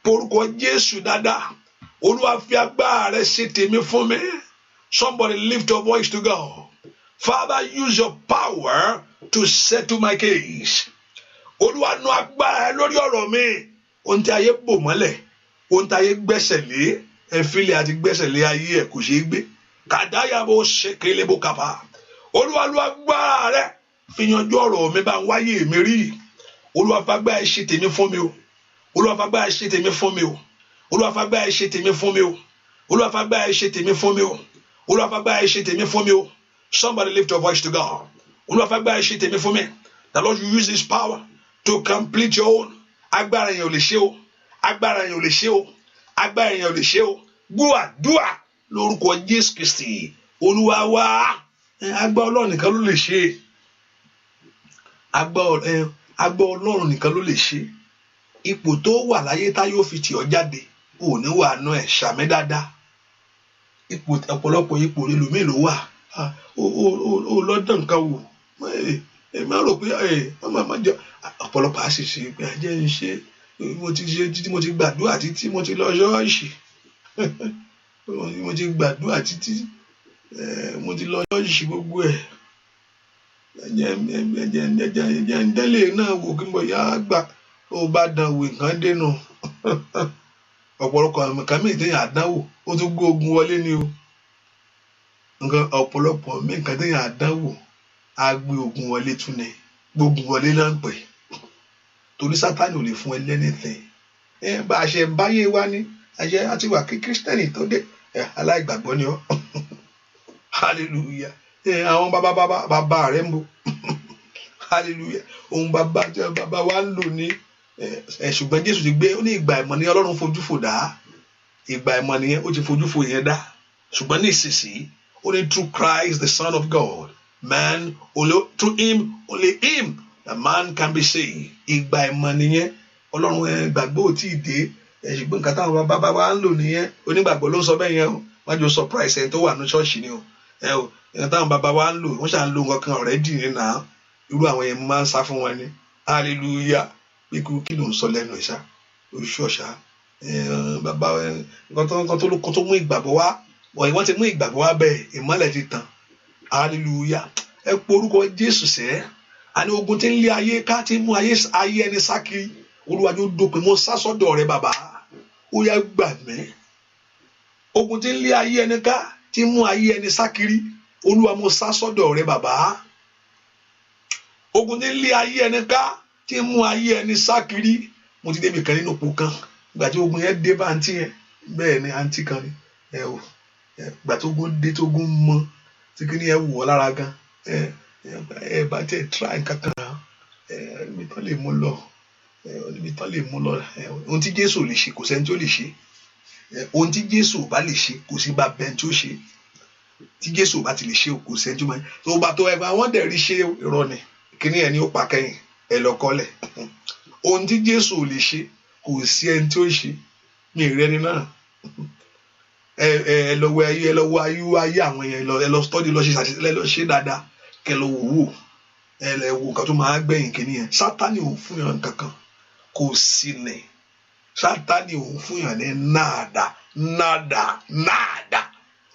Porúkọ Jésù dáadáa. Olúwa fi agbára rẹ ṣe tèmi fún mi. Somebody lift your voice to God. Father, use your power to settle my case. Olúwa nu agbára lórí ọ̀rọ̀ mi. Ohun tí ayé bò mọ́lẹ̀, ohun tí ayé gbẹ́sẹ̀ lé, ẹ̀fílẹ̀ àti gbẹ́sẹ̀ lé ayé ẹ̀ kò ṣeé gbé. Kàdáyàbò ṣèkélébó kàpá. Olúwa lu agbára rẹ fi yanjú ọ̀rọ̀ mi bá ń wáyé mi rí. Olúwa fi agbára ṣe tèmi fún mi o. Olúwa fi agbára ṣe tèmi fún mi o. Olúwa fi agbára ṣe tèmi fún mi o. Olúwa fi agbára ṣe tèmi fún mi o. Olúwa fi agbára ṣe tèmi fún mi o. Somebody lift your voice to God. Olúwa fi agbára ṣe tèmi fún mi. The Lord you use this power to complete your own. Agbára yẹn ò lè ṣe o. Agbára yẹn ò lè ṣe o. Agbára yẹn ò lè ṣe o. Gbọ́ àdúà lórúkọ Jésù Kristi Olúwa wa. Agbára Ọlọ́run nìkan ló lè ṣe. Agbára Ọlọ́run nìkan ló lè ṣe. Ipò tó wà láyé tá yóò fi tì ọ́ jáde ò ní wà nú ẹ̀ ṣàmì dáadáa. Ipò ọ̀pọ̀lọpọ̀ ipò ẹlòmíì ló wà. Ó lọ́dọ̀ nǹkan wò. Má rò pé má jọ ọ̀pọ̀lọpọ̀ àṣìṣe pé ajẹ́ ń ṣe mo ti ṣe títí mo ti gbàdúrà títí mo ti lọ ṣọ́ọ̀ṣì mo ti gbàdúrà títí mo ti lọ ṣọ́ọ̀ṣì gbogbo ẹ̀ ẹ̀jẹ̀ ń dẹ́lẹ̀ náà wò kí mo yá gbà ó bá dán wò nǹkan dénú ọ̀pọ̀lọpọ̀ nǹkan mìíràn téèyàn àdánwò ó tún gbé ogun wọlé ni o nǹkan ọ̀pọ̀lọpọ̀ nǹkan téèyàn àdánwò á gbé ogun wọlé tún ni gbógun wọlé náà ń pè torí Sátánì ò lè fún ẹ lẹ́nìtẹ̀ bá a ṣe ń báyé wá ní àṣẹ àti wà kí kírísítẹ́nì tó dé aláìgbàgbọ́ ni ọ́ hallelujah àwọn bàbá rẹ̀ ń bọ̀ hallelujah ohun bàbá wa ń lò ní ṣùgbọ́n Jésù ti gbé ó ní ìgbà ìmọ̀ ni Ọlọ́run fojú fò dá ìgbà ìmọ̀ nìyẹn ó ti fojú fò yẹn dá ṣùgbọ́n ní ìsinsìnyí ó ní through Christ the Son of God man through him only him the man can be saved ìgbà ìmọ̀ nìyẹn Ọlọ́run gbàgbọ́ ò tí ì dé ṣùgbọ́n nǹkan táwọn bàbá wa ń lò nìyẹn onígbàgbọ́ ló ń sọ bẹ́ẹ̀ yẹn o wọ́n jọ surprise ẹni tó wà ní ṣọ́ọ̀ṣì ni o nǹkan táwọn bàbá wa ń lò wọ́n ṣà ń lo nǹkan kan already ní náà irú àwọn yẹn máa ń sá fún wọn ni hallelujah kí ló ń sọ lẹ́nu ìṣá oṣù ọ̀ṣà bàbá nǹkan tó mú ìgbàgbọ́ wá wọ́n ti mú ìgbàgbọ́ wá bẹ́ẹ̀ ìmọ́lẹ̀ ti tàn hallelujah ẹ porúkọ Jésù sẹ́ àní ogun tí ń lé ayé ká tí ń mú ayé ẹni sákiri Olúwa jọ̀ọ́ dópin, mo sá sọ́dọ̀ rẹ bàbá, ó yá gbà mí. Ogun tí ń lé ayé ẹni ká, tí ń mú ayé ẹni sá kiri, Olúwa mo sá sọ́dọ̀ rẹ bàbá. Ogun tí ń lé ayé ẹni ká, tí ń mú ayé ẹni sá kiri. Mo ti débi kan nínú òpó kan, ìgbà tí ogun yẹn dé bá àǹtí yẹn, bẹ́ẹ̀ ni àǹtí kan ni, ìgbà tí ogun dé, tí ogun mọ, tí kí ni ẹ wọ̀ lára gan, bá tẹ̀ try kankan, níbi tán lè mú lọ, níbi tán lè mú lọ, ohun tí Jésù lè ṣe kò sẹ́ni tí ó lè ṣe, ohun tí Jésù bá lè ṣe kò sí bá bẹ́ẹ̀ tí ó ṣe, tí Jésù bá ti lè ṣe kò sẹ́ni tí ó máa ń, tó bá tó ẹgbẹ́ àwọn dẹ̀ rí ṣe irọ́ ni, kí ni ẹni ó pa kẹ́yìn, ẹ lọ kọ́lẹ̀, ohun tí Jésù lè ṣe kò sí ẹni tí ó ṣe, mi ì rẹni náà, ẹ lọ wọ ayé àwọn yẹn, ẹ lọ study, lọ ṣe ṣàṣìṣe, lọ ṣe dáadáa, kẹ lọ wò, ẹ lẹ wo nǹkan tó máa gbẹ̀yìn kìíní yẹn. Sátánì ò fún yàn kankan, kò sí ní, Sátánì ò fún yàn ní nada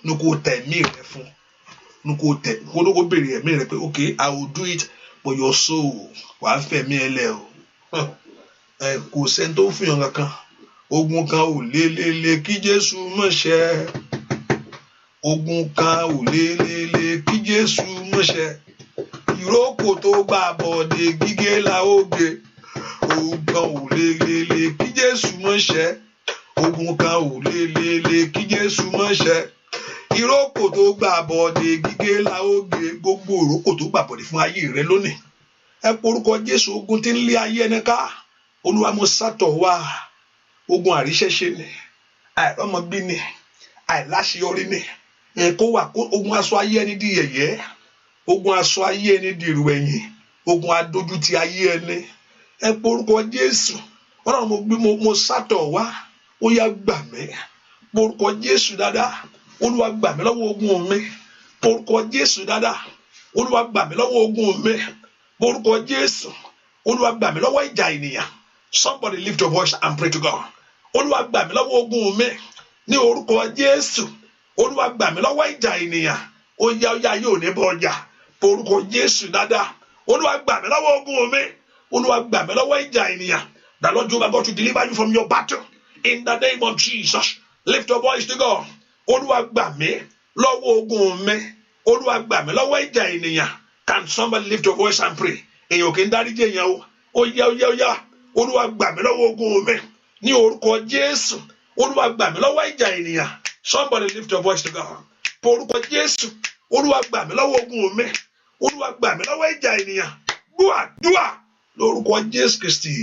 ní kò tẹ ẹ̀mí rẹ fún, ní kò tẹ, kó ló kó béèrè ẹ̀mí rẹ pé okay I will do it for your soul, wàá fẹ̀mí ẹ lẹ o, kò sẹ́ni tó fún yàn kankan. Ogun kan ò lé kí Jésù mọ̀ ṣẹ, ogun kan ò lé kí Jésù mọ̀ ṣẹ, ìrókò tó gbà bọ̀dé gígé la ó gbé, ogun kan ò lé kí Jésù mọ̀ ṣẹ, ogun kan ò lé kí Jésù mọ̀ ṣẹ, ìrókò tó gbà bọ̀dé gígé la ó gbé. Gbogbo ìrókò tó gbà bọ̀dé fún ayé rẹ lónìí, ẹ porúkọ Jésù. Ogun tí ń lé ayé ẹni ká, Olúwa mo sátọ̀ wá. Ogun àríṣẹ́ṣe ni, àìrọ́mọbí ni, àìláṣeyọrí ni, kó wà kó ogun aṣọ ayé ẹni di yẹ̀yẹ́, ogun aṣọ ayé ẹni di ìrù ẹ̀yìn, ogun adójútì ayé ẹni, ẹ porúkọ Jésù. Ọlọ́run mo sátọ̀ wá, ó yá gbà mí. Porúkọ Jésù dáadáa, Olúwa gbà mí lọ́wọ́ ogun mi. Porúkọ Jésù dáadáa, Olúwa gbà mí lọ́wọ́ ogun mi. Porúkọ Jésù, Olúwa gbà mí lọ́wọ́ ìjà ènìyàn. Somebody lift your voice and pray to God. Olúwa gbà mí lọ́wọ́ ogun mi ní orúkọ Jésù. Olúwa gbà mí lọ́wọ́ ìjà ènìyàn. Ó yá yóò ní bọ́ ọjà. Porúkọ Jésù dáadáa, Olúwa gbà mí lọ́wọ́ ogun mi. Olúwa gbà mí lọ́wọ́ ìjà ènìyàn. The Lord Jehovah God to deliver you from your battle in the name of Jesus. Lift your voice to God. Olúwa gbà mí lọ́wọ́ ogun mi. Olúwa gbà mí lọ́wọ́ ìjà ènìyàn. Can somebody lift your voice and pray? Èyàn kì í dáríjì èèyàn o. Ó yá. Olúwa gbà mí lọ́wọ́ ogun mi ní orúkọ Jésù. Olúwa gbà mí lọ́wọ́ ìjà ènìyàn. Somebody lift your voice to God. Porúkọ Jésù. Olúwa gbà mí lọ́wọ́ ogun mi. Olúwa gbà mí lọ́wọ́ ìjà ènìyàn. Dúà lórúkọ Jésù Kristi.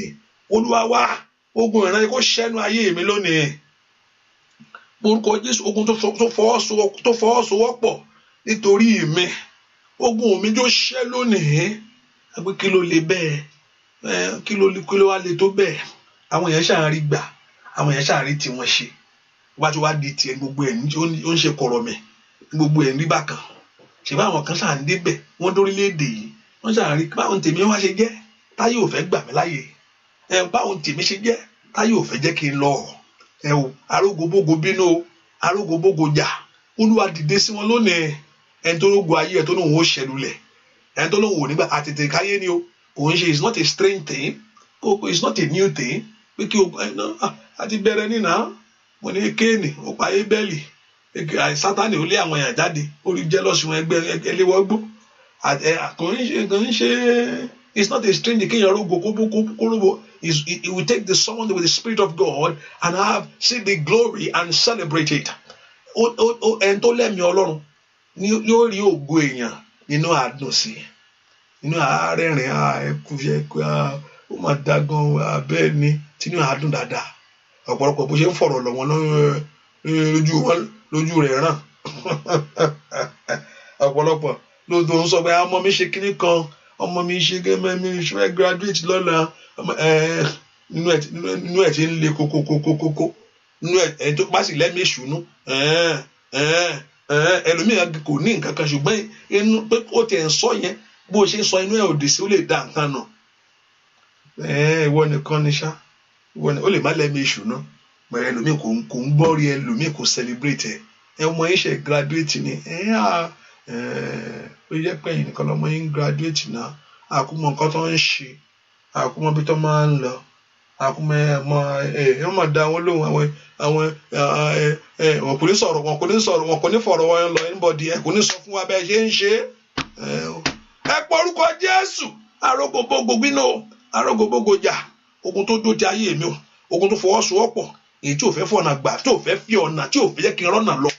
Olúwa wá ogun ìran kó ṣẹ́nu ayé mi lónìí. Porúkọ Jésù. Ogun tó fọwọ́sowọ́pọ̀ nítorí mi. Ogun mi jó ṣẹ́ lónìí. Àgbé kí ló lè bẹ́ẹ̀? Kí ló wá lè tó bẹ́ẹ̀? Àwọn èèyàn ṣàárí gbà, àwọn èèyàn ṣàárí tí wọ́n ṣe, wá tí wá di tiẹ̀ gbogbo ẹ̀ ó ń ṣe kọ̀rọ̀ mẹ́, gbogbo ẹ̀ rí bákan. Ṣé báwọn kan ṣáà ń débẹ̀, wọ́n dórílẹ̀-èdè yìí, wọ́n ṣàárí báwọn tèmi wá ṣe jẹ́, táyé ò fẹ́ gbà mí láyè, báwọn tèmi ṣe jẹ́, táyé ò fẹ́ jẹ́ kí n lọ. Arógobógo bínú o, arógobógo jà. Olúwa dìde sí wọn lónìí. Ẹni tó rógo ayé ẹ̀ tó lóun ó ṣẹlulẹ̀, ẹni tó lóun ò nígbà àtètè káyé ni o. Kò ń ṣe, it's not a strange thing, it's not a new thing. Pé kí o àti bẹ̀rẹ̀ nínà, mo ní Kéènì ó pa Ébẹ́lì, Sátánì ó lé àwọn èèyàn jáde, ó rí jẹ́lọ́sì wọn ẹlẹ́wọ́ gbó. Kò ń ṣe, it's not a strange thing kéèyàn rógo kóróbo. It will take the someone with the Spirit of God and see the glory and celebrate it. Ẹni tó lẹ́mìí Ọlọ́run ni ó rí ògo èèyàn nínú àdùn sí, nínú àárẹ̀rìn ẹkú ó máa dágan abẹ́ ni tínú àádùn dáadáa. Ọ̀pọ̀lọpọ̀ bó ṣe ń fọ̀rọ̀ lọ wọn lójú rẹ̀ ràn. Ọ̀pọ̀lọpọ̀ ló ń sọ pé ọmọ mi ṣe kíní kan, ọmọ mi ṣe gẹ́gẹ́ mi ṣe graduate lọ́la, nínú ẹ̀ ti ń le kókókókókó, nínú ẹ̀ tó bá sì lẹ́mí ìṣúnú. Ẹlòmíràn kò ní nǹkan kan ṣùgbọ́n inú pé ó tiẹ̀ ń sọ yẹn, bó ṣe ń sọ inú ẹ̀ òdì sí ó lè dá nǹkan nù. Ìwọ nìkan ni ṣá, ó lè má lẹ́mí ìṣúná, mọ̀rẹ́ ẹlòmíì kò ń gbọ́ rí, ẹlòmíì kò celebrate ẹ̀. Ọmọ yín ṣe graduate ni, ó yẹ pé ẹ̀yin nìkan lọmọ yín graduate náà, àkúmọ̀ nǹkan tó ń ṣe, àkúmọ̀ bí tó máa ń lọ. wọ́n máa da wọn lóhùn wọn kò ní sọ̀rọ̀ wọn kò ní fọ̀rọ̀ wọn lọ anybody ẹ kò ní sọ fún wa bẹ́ẹ̀ ṣe ń ṣe ẹ pọ̀ orúkọ Jésù arógbòbógbò gbínú arógbòbógbò jà ogun tó dó ti ayé mi o ogun tó fọwọ́sowọ́pọ̀ èyí tí ò fẹ́ fọ̀nà gbà tí ò fẹ́ fi ọ̀nà tí ò fẹ́ jẹ́ kí n rọ́nà lọ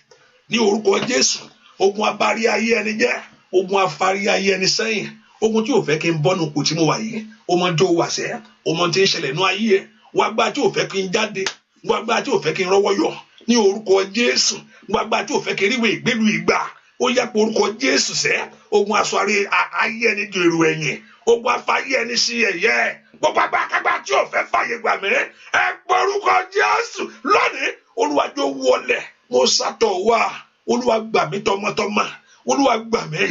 ní orúkọ Jésù ogun abárí ayé ẹni jẹ́ ogun afárí ayé ẹni sẹ́yìn ogun tí ò fẹ́ kí n bọ́nu kò tí mo wà yìí ó mọ jó wàṣẹ́ ó mọ tí ń ṣẹlẹ̀ nú ayé ẹ wá gbá tí ò fẹ́ kí n jáde wá gbá tí ò fẹ́ kí n rọ́wọ́ yọ ní orúkọ Jésù wá gbá tí ò fẹ́ kí n ríwèé ìgbélu ìgbà ó yá pé orúkọ Jésù sẹ́ ogun aṣọ ayé ẹni di èrò ẹ̀yìn ogun afáyé ẹni sí ẹ̀yẹ gbogbo agbákagbá tí ò fẹ́ fàyè gbà mí ẹ pọ̀ orúkọ Jésù lónìí Olúwa jọ̀ọ́ wọlẹ̀ mo sátọ̀ wá Olúwa gbà mí tọmọtọmọ Olúwa gbà mí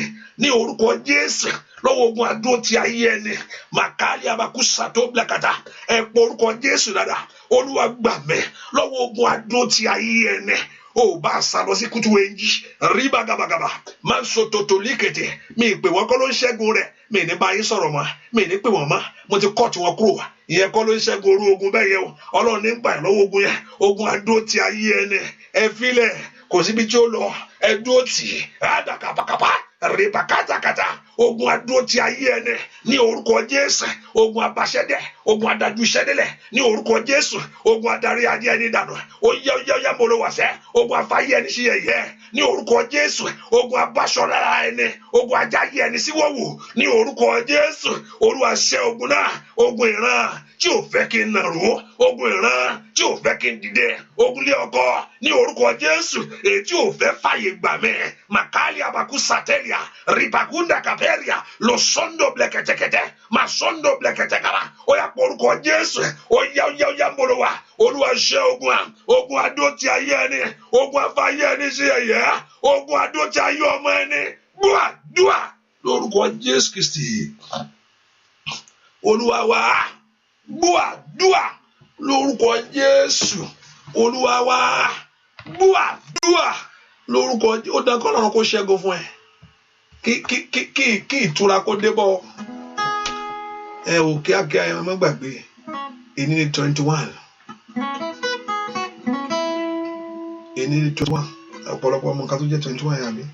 ní orúkọ Jésù lọ́wọ́ ogun adúró ti ayé ẹni màkàlí abakusa tó blakata ẹ pọ̀ orúkọ Jésù dáadáa Olúwa gbà mí lọ́wọ́ ogun adúró ti ayé ẹni ó bá a sá lọ sí kútu ẹnjí ríbà gàbàgàbà máa ń so tòtò líkètè mi ìpè wọn kọ́ ló ń ṣẹ́gun rẹ̀ mi ní bá yín sọ̀rọ̀ mọ́ mi ní pè wọ́n mọ́ mo ti kọ́ tiwọn kúrò ìyẹn kọ́ ló ń ṣẹ́gun orú ogun bẹ́ẹ̀ yẹn o Ọlọ́run ní gbà lọ́wọ́ ogun yẹn ogun adúró ti ayé ẹni ẹ filẹ̀ kò síbi tí ó lọ ẹ dúró tì í àdàkàbàkàbà rìbà kátàkátà ogun adúró ti ayé ẹni ní orúkọ Jésù ogun abàṣẹdẹ ogun adájúṣẹdẹlẹ ní orúkọ Jésù ogun adarí adé ẹni dànù ó yẹ mọlọwàṣẹ ogun afáyé ẹni sí ẹyẹ ní orúkọ Jésù ogun abáṣọlára ẹni ogun ajáyé ẹni síwọwò ní orúkọ Jésù Olúwa ṣẹ́ ogun náà ogun ìran tí ò fẹ́ kí n nàró ogun ìran tí ò fẹ́ kí n dìde ogun lé ọkọ ní orúkọ Jésù èyí tí ò fẹ́ fàyè gbà mí màkàlí abaku sátẹ́lìà rìbàkúndà kàbẹ́rìà lọ sọ́ndọ̀ blẹ̀kẹ̀tẹ̀kẹ̀tẹ̀ mà sọ́ndọ̀ blẹ̀kẹ̀tẹ̀kàrà ó yá pọ̀ orúkọ Jésù ó yá mbolo wa Olúwa ṣẹ́ ogun adó ti ayé ẹni ogun afáyé ẹni sí ẹ̀yẹ ogun adó ti ayé ọmọ ẹni dúà lórúkọ Jésù Kristi Olúwa wa dúà lórúkọ Jésù Olúwa wa dúà lórúkọ ó dán kọ́ lọ́run kó ṣẹ́gun fún ẹ kí ìtura kó débọ̀ ẹ ò kíákíá ẹ má gbàgbé èní ní 21 èní ní 21 ọ̀pọ̀lọpọ̀ ọmọ nǹkan tó jẹ́ 21 yà mí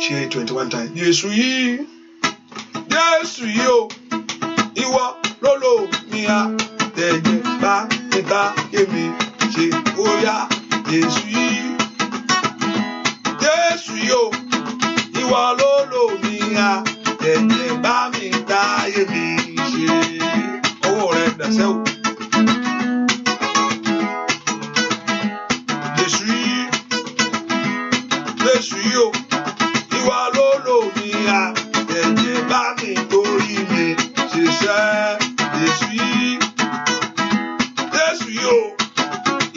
ṣe 21 times Jésù yìí o ìwọ lólò mi à tẹ̀jẹ̀ bá níta kémi ṣe ó yá Jésù yìí o ìwọ lólò mi à tẹ̀jẹ̀ bá mi táyé mi ṣe ọwọ́ rẹ̀ dàṣẹ́ o. Jésù yìí o ìwọ lólò mi à tẹ̀jẹ̀ bá mi torí mi ṣiṣẹ́ Jésù yìí o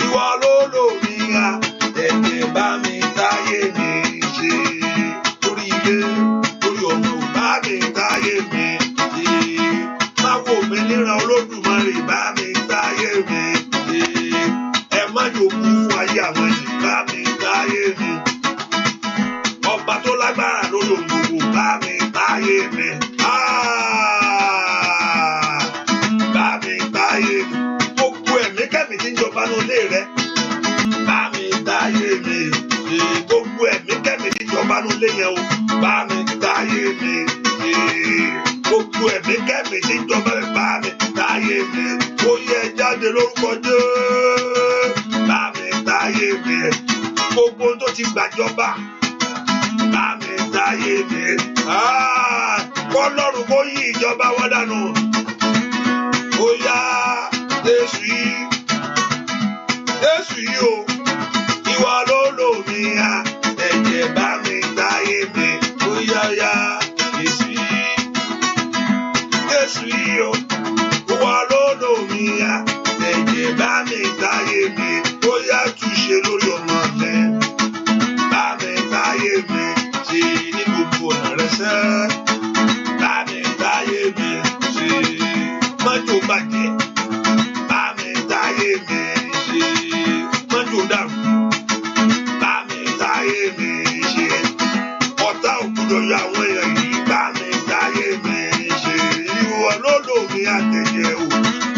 ìwọ lólò mi à tẹ̀jẹ̀ bá mi táyé mi ṣe torí ilé torí ọmọ bá mi táyé mi ṣe máa wò mí níran Olódùmarè bá mi táyé mi ṣe ẹ má jòkú fún ayé àwọn ẹ̀sìn bá mi táyé mi ọba tó lágbára lórí ògbògbò bá mi táyé mi bá mi táyé mi gbogbo ẹ̀mí kẹ́mi tí ń jọba ní ilé rẹ bá mi táyé mi gbogbo ẹ̀mí kẹ́mi tí ń jọba ní ilé yẹn o bá mi táyé mi gbogbo ẹ̀mí kẹ́mi tí ń jọba rẹ bá mi táyé mi ó yẹ jáde lórúkọ Jésù bá mi táyé mi gbogbo tó ti gbàjọba bá mi táyé mi kọ́lọ́run kó yí ìjọba wọn dànù ó yá Jésù yìí o ìwọ lólò mi à ẹ̀jẹ̀ bá mi táyé mi ó yá Jésù yìí o ìwọ lólò mi à ẹ̀jẹ̀ bá mi táyé mi ó yá túnṣe lórí ọmọ mi bá mi táyé mi ṣe ní gbogbo ọ̀nà rẹ sẹ́ bá mi táyé mi ṣe mọ́tò bàjẹ́ bá mi táyé mi ṣe mọ́tò dàrú bá mi táyé mi ṣe ọ̀tá òkúdọ̀ yọ àwọn èèyàn yìí bá mi táyé mi ṣe ìwọ lólò mi àtẹ̀jẹ̀ o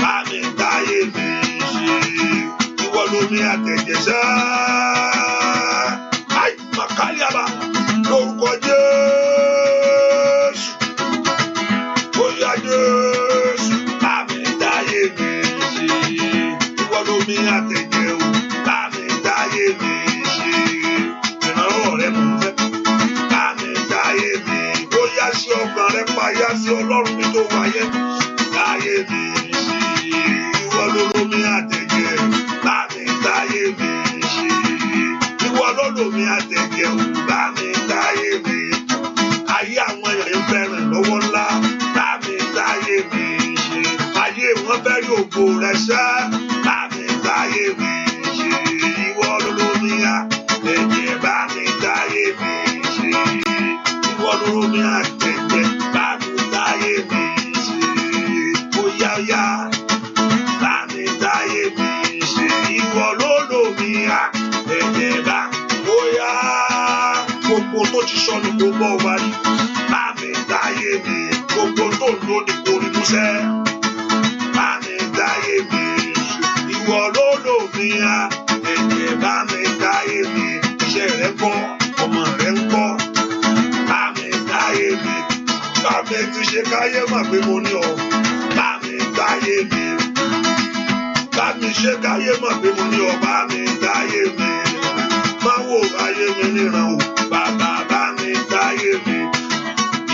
bá mi táyé Aliaba lórúkọ Jésù. Bóyá Jésù àmì dáyé mi ṣe. Ìwọ lómi àtẹ̀jẹ̀ o àmì dáyé mi ṣe. Ìrànlọ́wọ́ rẹ mò ń fẹ́ àmì dáyé mi. Bóyá sí ọkàn rẹ payá sí Ọlọ́run mi tó wáyé dáyé mi ṣe. Ìwọ lómi àtẹ̀jẹ̀ àmì dáyé mi ṣe. Ìwọ lómi àtẹ̀jẹ̀ o àmì dáyé mi. Ayé àwọn èèyàn fẹ́ràn lọ́wọ́ ńlá àmì dáyé mi ṣe. Ayé wọn fẹ́ rí ògo rẹ ṣẹ́ àmì dáyé mi ṣe. Ìwọ lómi àtẹ̀jẹ̀ bá mi dáyé mi ṣe. Ìwọ lómi àtẹ̀jẹ̀ bá mi dáyé mi ṣe. Bóyá yá bá mi dáyé mi ṣe. Ìwọ lómi àtẹ̀jẹ̀ bá bóyá gbogbo tó ti sọnù kó bọ́ wáyé bá mi dáyé mi. Gbogbo tó ń lò ní orí músẹ́ bá mi dáyé mi ṣe. Ìwọ lómi àtẹ̀jẹ̀ bá mi dáyé mi. Iṣẹ́ rẹ kọ́ ọmọ rẹ ń kọ́ bá mi dáyé mi. Bá mi ti ṣe káyé mà pé mo ní ọ bá mi dáyé mi. Bá mi ṣe káyé mà pé mo ní ọ bá mi dáyé mi. Máa wò ayé mi níran o bàbá bá mi dáyé mi.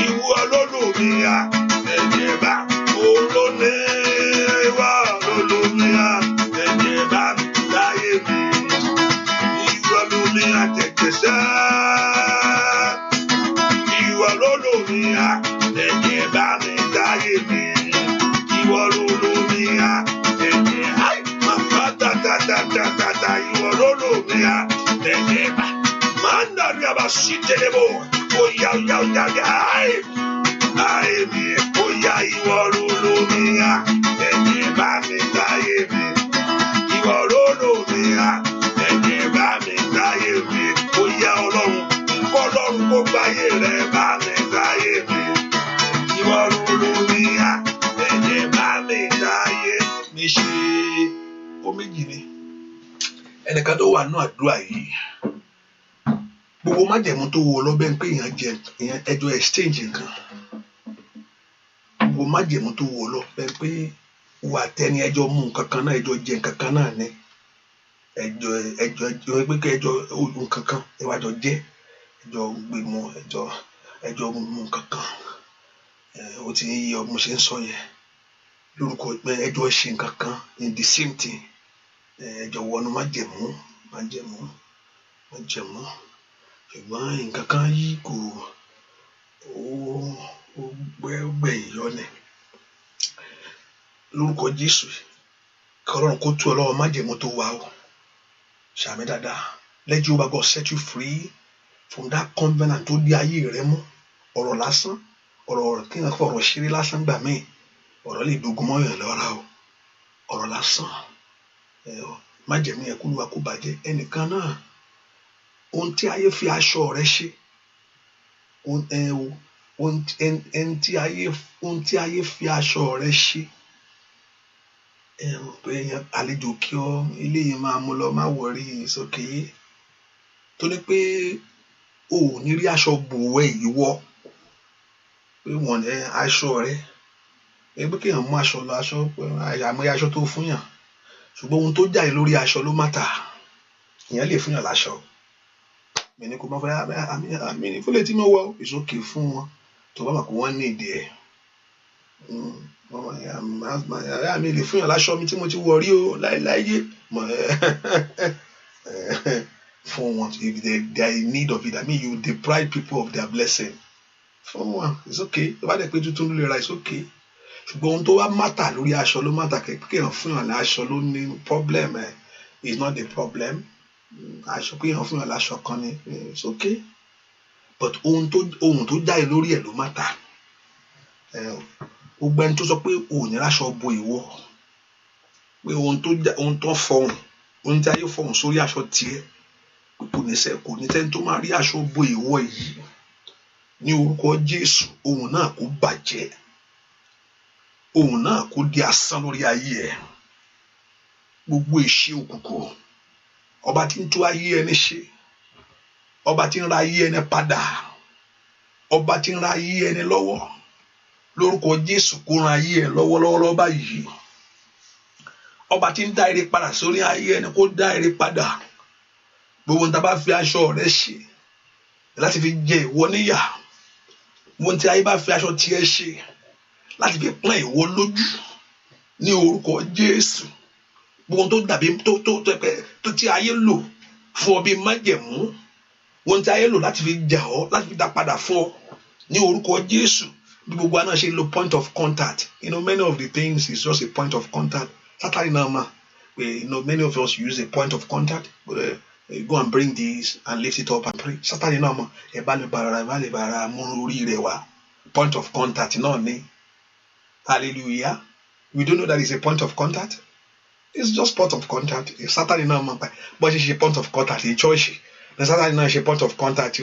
Ìwọ lómi àtẹ̀jẹ̀ bá olóní. Ìwọ lómi àtẹ̀jẹ̀ bá mi dáyé mi. Ìwọ lómi àtẹ̀jẹ̀ sẹ́. Ìwọ lómi àtẹ̀jẹ̀ bá mi dáyé mi. Ìwọ lómi àtẹ̀jẹ̀ áì màmá tàtàtàtàtà. Ìwọ lómi àtẹ̀jẹ̀ bá máa ń dàrí àbá sí tẹ́lẹ̀bọ̀. Oya áì áì mi. Oya ìwọ lómi àtẹ̀jẹ̀ bá mi dáyé mi. Ìwọ lómi àtẹ̀jẹ̀ bá mi dáyé mi. Oya Ọlọ́run kó gbáyé rẹ bá mi dáyé mi. Ìwọ lómi àtẹ̀jẹ̀ bá mi dáyé mi ṣe. Ó méjì ni ẹnìkan tó wà nínú àdúrà yìí. Gbogbo májẹ̀mú tó wọ lọ́bẹ̀ ń pé èèyàn ẹjọ́ exchange nǹkan. Gbogbo májẹ̀mú tó wọ lọ́bẹ̀ ń pé wà tẹ́ni ẹjọ́ mú nǹkan kan náà ẹjọ́ jẹ nǹkan kan náà ní ẹjọ́ pé kí ẹjọ́ nǹkan kan ìwájọ jẹ́ ẹjọ́ gbẹmọ ẹjọ́ mú nǹkan kan. Ó ti ń yí ọmọ ṣe ń sọ yẹn lórúkọ pé ẹjọ́ ṣe nǹkan kan in the same thing. Ẹjọ́ wọnú májẹ̀mú ṣùgbọ́n nǹkan kan yìí kò gbẹ̀yìn yọlẹ̀ lórúkọ Jésù. Kí Ọlọ́run kó tú ọ lọ́wọ́ májẹ̀mú tó wà o. Ṣàmì dáadáa. Let Jehovah God set you free from that covenant tó di ayé rẹ mú. Ọ̀rọ̀ lásán ọ̀rọ̀ kí n fọ̀rọ̀ ṣeré lásán gbà mí. Ọ̀rọ̀ lè dogun mọ́yàn lọ́ra o. Ọ̀rọ̀ lásán májẹ̀mú yẹn kúlúwa kó bàjẹ́. Ẹnìkan náà ohun tí ayé fi aṣọ rẹ ṣe ohun tí ayé fi aṣọ rẹ ṣe pé àlejò kí ọ ilé yìí máa mú lọ má wọrí ìsókè tó ní pé o ò ní rí aṣọ bòwẹ́ ìwọ pé wọ́n aṣọ rẹ pé kéèyàn mú aṣọ lọ aṣọ àmọ́ aṣọ tó fún yàn ṣùgbọ́n ohun tó jáde lórí aṣọ ló má tà. Ìyẹn lè fún yàn láṣọ mi ní kó má fẹ́ àmì ní fúlẹ̀ tí mo wọ ìsókè fún wọn tó bá mà kó wọ́n ní ìdí ẹ̀. Àmì lè fún yàn láṣọ mi tí mo ti wọ̀ rí o láéláyé fún wọn if they are in need of it. I mean you deprive people of their blessing fún wọn it's okay tó bá dẹ̀ pé tuntun ló lè ra it's okay ṣùgbọ́n ohun tó wá mátà lórí aṣọ ló mátà kéèyàn fún yàn láṣọ ló ní problem is not the problem. Aṣọ pé yàn fún yàn láṣọ kan ni it's okay but ohun tó jáde lórí ẹ̀ ló mátà. Gbogbo ẹni tó sọ pé òun ní láṣọ bo ìwọ pé ohun tó fọhùn ohun tí ayé fọhùn sórí aṣọ tiẹ̀ kò ní sẹ́ni tó máa rí aṣọ bo ìwọ yìí ní orúkọ Jésù. Ohun náà kó bàjẹ́ ohun náà kó di asán lórí ayé ẹ̀. Gbogbo ìṣe òkùnkùn ọba tí ń tú ayé ẹni ṣe ọba tí ń ra ayé ẹni padà, ọba tí ń ra ayé ẹni lọ́wọ́, lórúkọ Jésù kó ran ayé ẹ lọ́wọ́lọ́wọ́ báyìí. Ọba tí ń dá ire padà sórí ayé ẹni kó dá ire padà. Gbogbo ohun tá a bá fi aṣọ rẹ ṣe láti fi jẹ ìwọ níyà, ohun tí ayé bá fi aṣọ tiẹ̀ ṣe láti fi pọ́n ìwọ lójú, ní orúkọ Jésù, gbogbo ohun tó dàbí tó tí ayé lò fún ọ bí májẹ̀mú, ohun tí ayé lò láti fi jà ọ́, láti fi dá padà fún ọ, ní orúkọ Jésù. Bí gbogbo àná ṣe lo point of contact, many of the things is just a point of contact. Saturday now, many of us use a point of contact. Go and bring this and lift it up and pray. Saturday now, point of contact, hallelujah. We don't know that it's a point of contact. It's just point of contact. Saturday now, but it's a point of contact in church. The Saturday now is a point of contact.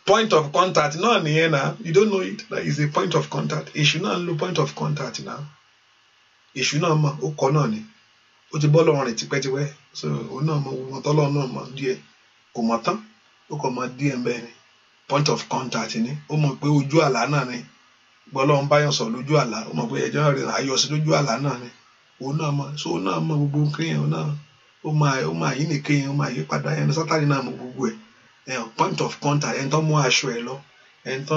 Point of contact, no, you don't know it. That is a point of contact. It should not know point of contact now. It should not know. So, point of contact ni ó mọ̀ pé ojú àlá náà ni gbọ́lọ́run bá yàn sọ lójú àlá, ó mọ̀ pé ẹjọ́ rẹ̀ ayọ̀ sí lójú àlá náà ni òun náà mọ̀, so òun náà mọ̀ gbogbo kéèyàn náà ó máa yí ni kéèyàn ó máa yí padà ẹni Sátánì náà mọ̀ gbogbo ẹ̀ point of contact ẹni tó mú aṣọ ẹ̀ lọ ẹni tó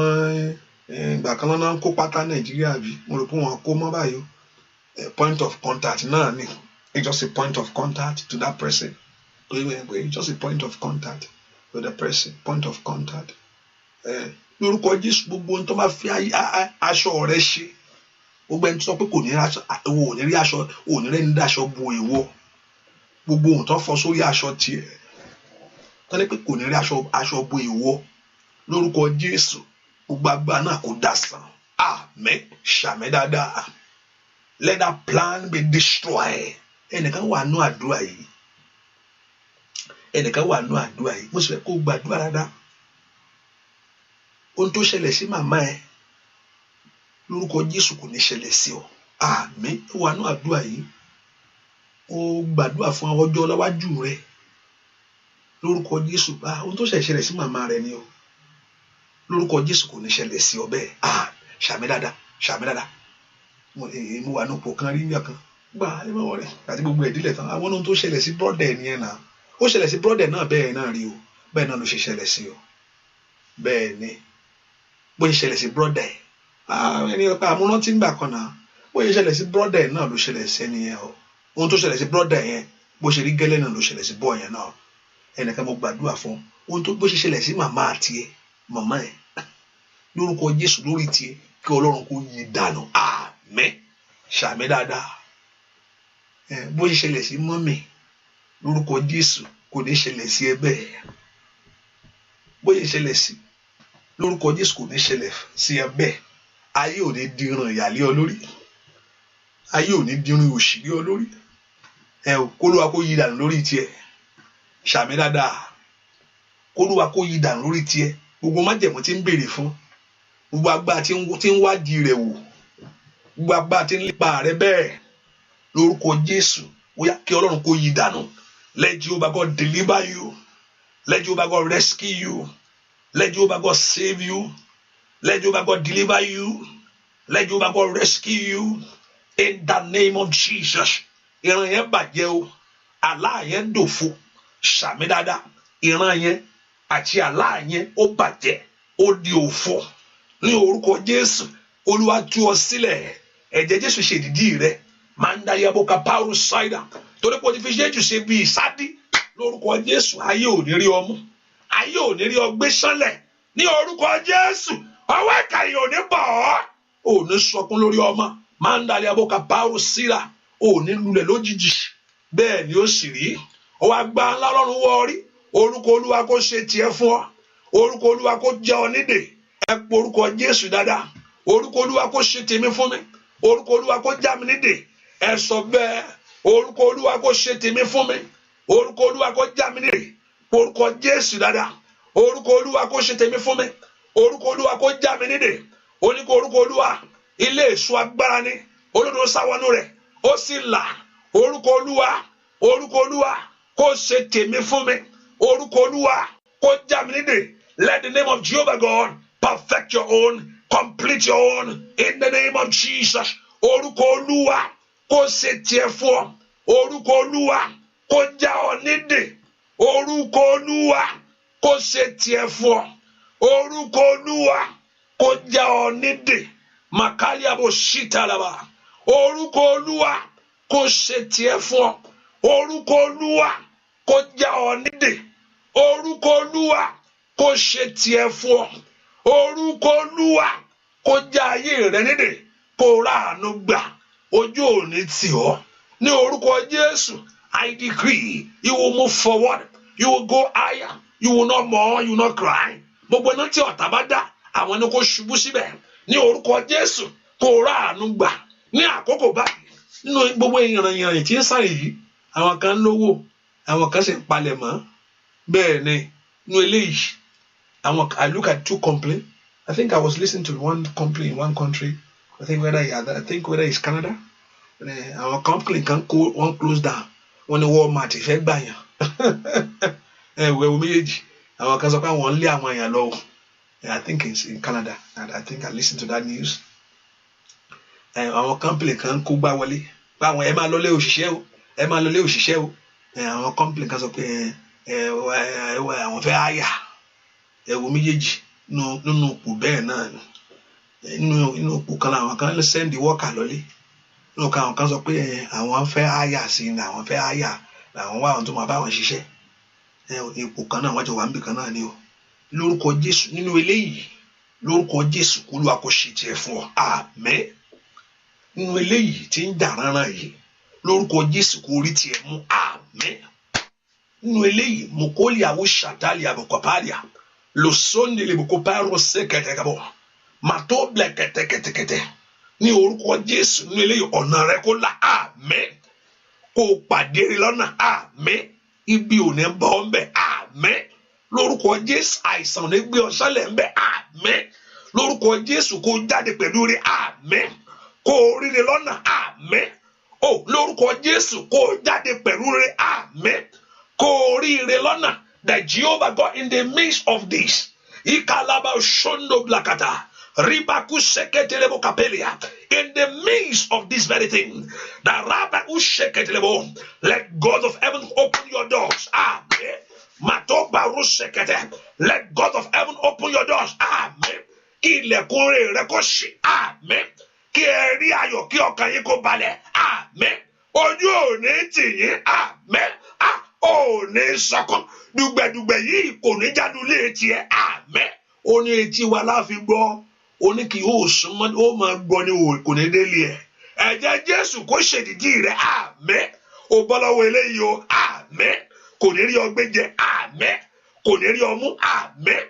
ìgbà kan náà ń kó pátá Nàìjíríà bí mo rò pé wọn kó mọ́ báyìí point of contact náà ni it's just a point of contact to that person, it's just a point of contact to the person, point of contact. Lórúkọ Jésù gbogbo ohun tó bá fi aṣọ rẹ ṣe, gbogbo ẹni tó sọ pé kò ní rí aṣọ, ò ní rí aṣọ, ò ní rẹ́ni dáṣọ bo ìwọ, gbogbo ohun tó fọ sórí aṣọ tiẹ̀ tó ní pé kò ní rí aṣọ bo ìwọ, lórúkọ Jésù gbogbo agbára náà kò dasán. Àmín. Ṣàmì dáadáa. Let that plan be destroyed. Ẹnìkan wà nú àdúrà yìí, mo sì fẹ́ kó gbàdúrà dáadáa. Ohun tó ṣẹlẹ̀ sí màmá ẹ lórúkọ Jésù kò ní ṣẹlẹ̀ sí ọ. Àmín. Wà nú àdúrà yìí, ó gbàdúrà fún ọjọ́ ọlọ́wájú rẹ lórúkọ Jésù. Ohun tó ṣẹlẹ̀ sí màmá rẹ ni o, lórúkọ Jésù kò ní ṣẹlẹ̀ sí ọ bẹ́ẹ̀. Ṣàmì dáadáa. Mo wà nú pò kan rí nígbà kan gbà ẹ mọ̀ rẹ̀ àti gbogbo ìdílé tán. Àwọn ohun tó ṣẹlẹ̀ sí brọ́dẹ̀ nìyẹn náà, ó ṣẹlẹ̀ sí brọ́dẹ̀ náà bẹ́ẹ̀ náà rí o, bẹ́ẹ̀ náà ló ṣe ṣẹlẹ̀ sí o, bẹ́ẹ̀ ni bó ṣe ṣẹlẹ̀ sí brọ́dẹ̀ ẹni ọ̀pá àmúrántí ń gbà kan náà, bó ṣe ṣẹlẹ̀ sí brọ́dẹ̀ náà ló ṣẹlẹ̀ sí ẹni yẹn o. Ohun tó ṣẹlẹ̀ sí brọ́dẹ̀ yẹn bó ṣe rí gẹ́lẹ́ náà ló ṣẹlẹ̀ sí bọ́ yẹn náà. Ẹnìkan mo gbàdúrà fún ohun tó bó ṣe ṣẹlẹ̀ sí màmá àti ẹ màmá ẹ lórúkọ Jésù lórí tiẹ̀ kí Ọlọ́run kó yí dànù. Àmín. Ṣàmì dáadáa. Bó ṣe ṣẹlẹ̀ sí mọ́mì lórúkọ Jésù kò ní ṣẹlẹ̀ sí ẹ bẹ́ẹ̀. Bó ṣe ṣẹlẹ̀ sí lórúkọ Jésù kò ní ṣẹlẹ̀ sí ẹ bẹ́ẹ̀. Ayé ò ní dìran ìyàlé ọ lórí, ayé ò ní dìran òṣì lé ọ lórí. Kólúwa kó yí dànù lórí tiẹ̀. Ṣàmì dáadáa. Kólúwa kó yí dànù lórí tiẹ̀. Gbogbo májẹ̀mú tí ń béèrè fún, gbogbo agbára tí ń wádìí rẹ̀ wò, gbogbo agbára tí ń lépa rẹ̀ bẹ́ẹ̀ lórúkọ Jésù ó yá kí Ọlọ́run kó yí dànù. Let Jehovah God deliver you. Let Jehovah God rescue you. Let Jehovah God save you. Let Jehovah God deliver you. Let Jehovah God rescue you. In the name of Jesus. Ìran yẹn bàjẹ́ o, àlá yẹn dòfo. Ṣàmì dáadáa. Ìran yẹn àti àlá yẹn ó bàjẹ́, ó di òfo. Ní orúkọ Jésù, Olúwa tú ọ sílẹ̀. Ẹ̀jẹ̀ Jésù ṣe ìdìdí rẹ̀. Manda yaboka Paul Saida. Torí pé o ti fi Jésù ṣe bí ìsádi. Lórúkọ Jésù, ayé ò ní rí ọ mú. Ayé ò ní rí ọ gbé sánlẹ̀. Ní orúkọ Jésù, ọwọ́ ìkà yìí ò ní bọ̀ ọ́. Ò ní sọkún lórí ọmọ. Manda yaboka Paul Sira. Ò ní lulẹ̀ lójijì. Bẹ́ẹ̀ ni ó sì rí. Ọwọ́ agbá ńlá Ọlọ́run wọ rí. Orúkọ Olúwa kó ṣe tiẹ̀ fún ọ. Orúkọ Olúwa kó jẹ́ ọ nídè. Ẹ pé orúkọ Jésù dáadáa. Orúkọ Olúwa kó ṣe tèmi fún mi. Orúkọ Olúwa kó já mi nídè. Ẹ sọ bẹ́ẹ̀. Orúkọ Olúwa kó ṣe tèmi fún mi. Orúkọ Olúwa kó já mi nídè. Orúkọ Jésù dáadáa. Orúkọ Olúwa kó ṣe tèmi fún mi. Orúkọ Olúwa kó já mi nídè. Oníkó orúkọ Olúwa ilé èso agbára ni. Olódò sáwọnú rẹ̀ ó sì là. orúkọ Olúwa kó ṣe tèmi fún mi, orúkọ Olúwa kó já mi nídè. Let the name of Jehovah God perfect your own, complete your own in the name of Jesus. Orúkọ Olúwa kó ṣe tiẹ̀ fún ọ, orúkọ Olúwa kó já ọ nídè, orúkọ Olúwa kó ṣe tiẹ̀ fún ọ, orúkọ Olúwa kó já ọ nídè. Makaliabo shitalaba. Orúkọ Olúwa kó ṣe tiẹ̀ fún ọ, orúkọ Olúwa kó já ọ nídè, orúkọ Olúwa kó ṣe tiẹ̀ fún ọ, orúkọ Olúwa kó já ayé rẹ nídè, kó ráàánú gbà, ojú ò ní tì ọ́. Ní orúkọ Jésù, I decree you will move forward, you will go higher, you will not mourn, you will not cry. Gbogbo iná tí ọ̀tá bá dá, àwọn ni kó ṣubú síbẹ̀. Ní orúkọ Jésù, kó ráàánú gbà. Ní àkókò báyìí, nínú gbogbo ìrìnyìnrìn tí ń sáré yìí, àwọn kan lówó, àwọn kan sì ń palẹ̀ mọ́. Bẹ́ẹ̀ ni, nínú eléyìí, I look at two complaints. I think I was listening to one complaint in one country. I think whether it's Canada. Our company can go one close down. When the Walmart ìfẹ́ gbà yàn. Wẹ̀wù méjèèjì. Àwọn kan sọ pé àwọn lé àwọn èèyàn lọ. I think it's in Canada. And I think I listened to that news. Our company kan kó gbá wọlé. Pé àwọn ẹ máa lọ lé òṣìṣẹ́ o. Ẹ máa lọ lé òṣìṣẹ́ o. Àwọn company kan sọ pé àwọn fẹ́ háyà. Wẹ̀wù méjèèjì. Nínú òpó bẹ́ẹ̀ náà ni. Nínú òpó kan làwọn kan send the worker lọlé. Nínú kan àwọn kan sọ pé àwọn fẹ́ háyà sí ni, àwọn fẹ́ háyà làwọn wá àwọn tó máa bá wọn ṣiṣẹ́. Ipò kan náà wọ́n jọ wà níbì kan náà ni o. Lórúkọ Jésù nínú eléyìí, lórúkọ Jésù Olúwa kó ṣe tiẹ̀ fún ọ. Àmín. Nínú eléyìí tí ń jà ránran yìí, lórúkọ Jésù kó rí tiẹ̀ mú. Àmín. Nínú eléyìí, mokoli awo shatali abokopalia. Lo sonde le bokoparo sekete kabo. Mato blekete. Ní orúkọ Jésù nínú eléyìí ọ̀nà rẹ kó là. Àmín. Kó pàdé lọ́nà. Àmín. Ibi ò ní bọ́ ọ́ ń bẹ̀. Àmín. Lórúkọ Jésù àìsàn ò ní gbé ọ sálẹ̀ ń bẹ̀. Àmín. Lórúkọ Jésù kó jáde pẹ̀lú rẹ. Àmín. Kó ríre lọ́nà. Àmín. Lórúkọ Jésù kó jáde pẹ̀lú rẹ. Àmín. Kó ríre lọ́nà. That Jehovah God in the midst of this, Ikalaba shondo blakata, Ribaku seketelebo kapelia, in the midst of this very thing, that Rabba usheketelebo, let God of heaven open your doors. Amen. Mato baru sekete, let God of heaven open your doors. Amen. Ilẹ̀kùn rẹ̀ kó ṣí. Amen. Kí ẹ rí ayọ̀ kí ọkàn yín kó balẹ̀. Amen. Ojú ò ní tì yín. Amen. Ò ní sọkún. Dùgbẹ̀dùgbẹ̀ yìí kò ní jáde lé tiẹ̀. Àmín. Ó ní etí wa láfi gbọ́. Ó ní kí yóò súnmọ́, ó máa gbọ́ ní kò ní délé ẹ̀. Ẹ̀jẹ̀ Jésù kó ṣèdìdí rẹ̀. Àmín. Ó bọ́ lọ́wọ́ eléyìí o. Àmín. Kò ní rí ọgbẹ́ jẹ. Àmín. Kò ní rí ọmú. Àmín.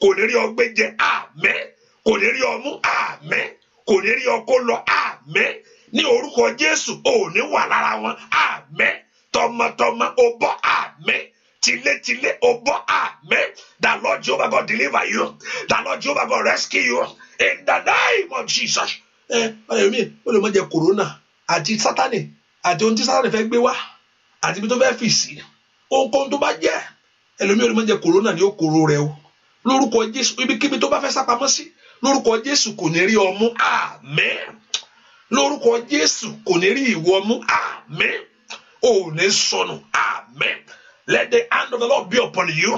Kò ní rí ọgbẹ́ jẹ. Àmín. Kò ní rí ọmú. Àmín. Kò ní rí ọkọ lọ. Àmín. Ní orúkọ Jésù ò ní wà lára wọn. Àmín. Tọmọtọmọ ó bọ́. Àmín. Tile ó bọ́. Àmín. The Lord Jehovah God deliver you. The Lord Jehovah God rescue you. In the name of Jesus. Ọ̀yẹ̀mí ó lè mọ̀ jẹ́ corona àti Sátánì àti ohun tí Sátánì fẹ́ gbé wá àti ibi tó fẹ́ fì sí. Ohunkóhun tó bá jẹ́ ẹlòmíì ó lè mọ̀ jẹ́ corona ní ó kóró rẹ o. Lórúkọ Jésù ibikíbi tó bá fẹ́ sápamọ́ sí. Lórúkọ Jésù kò ní rí ọmú. Àmín. Lórúkọ Jésù kò ní rí ìwọ mú. Àmín. Ò ní sọnù. Àmín. Let the hand of the Lord be upon you.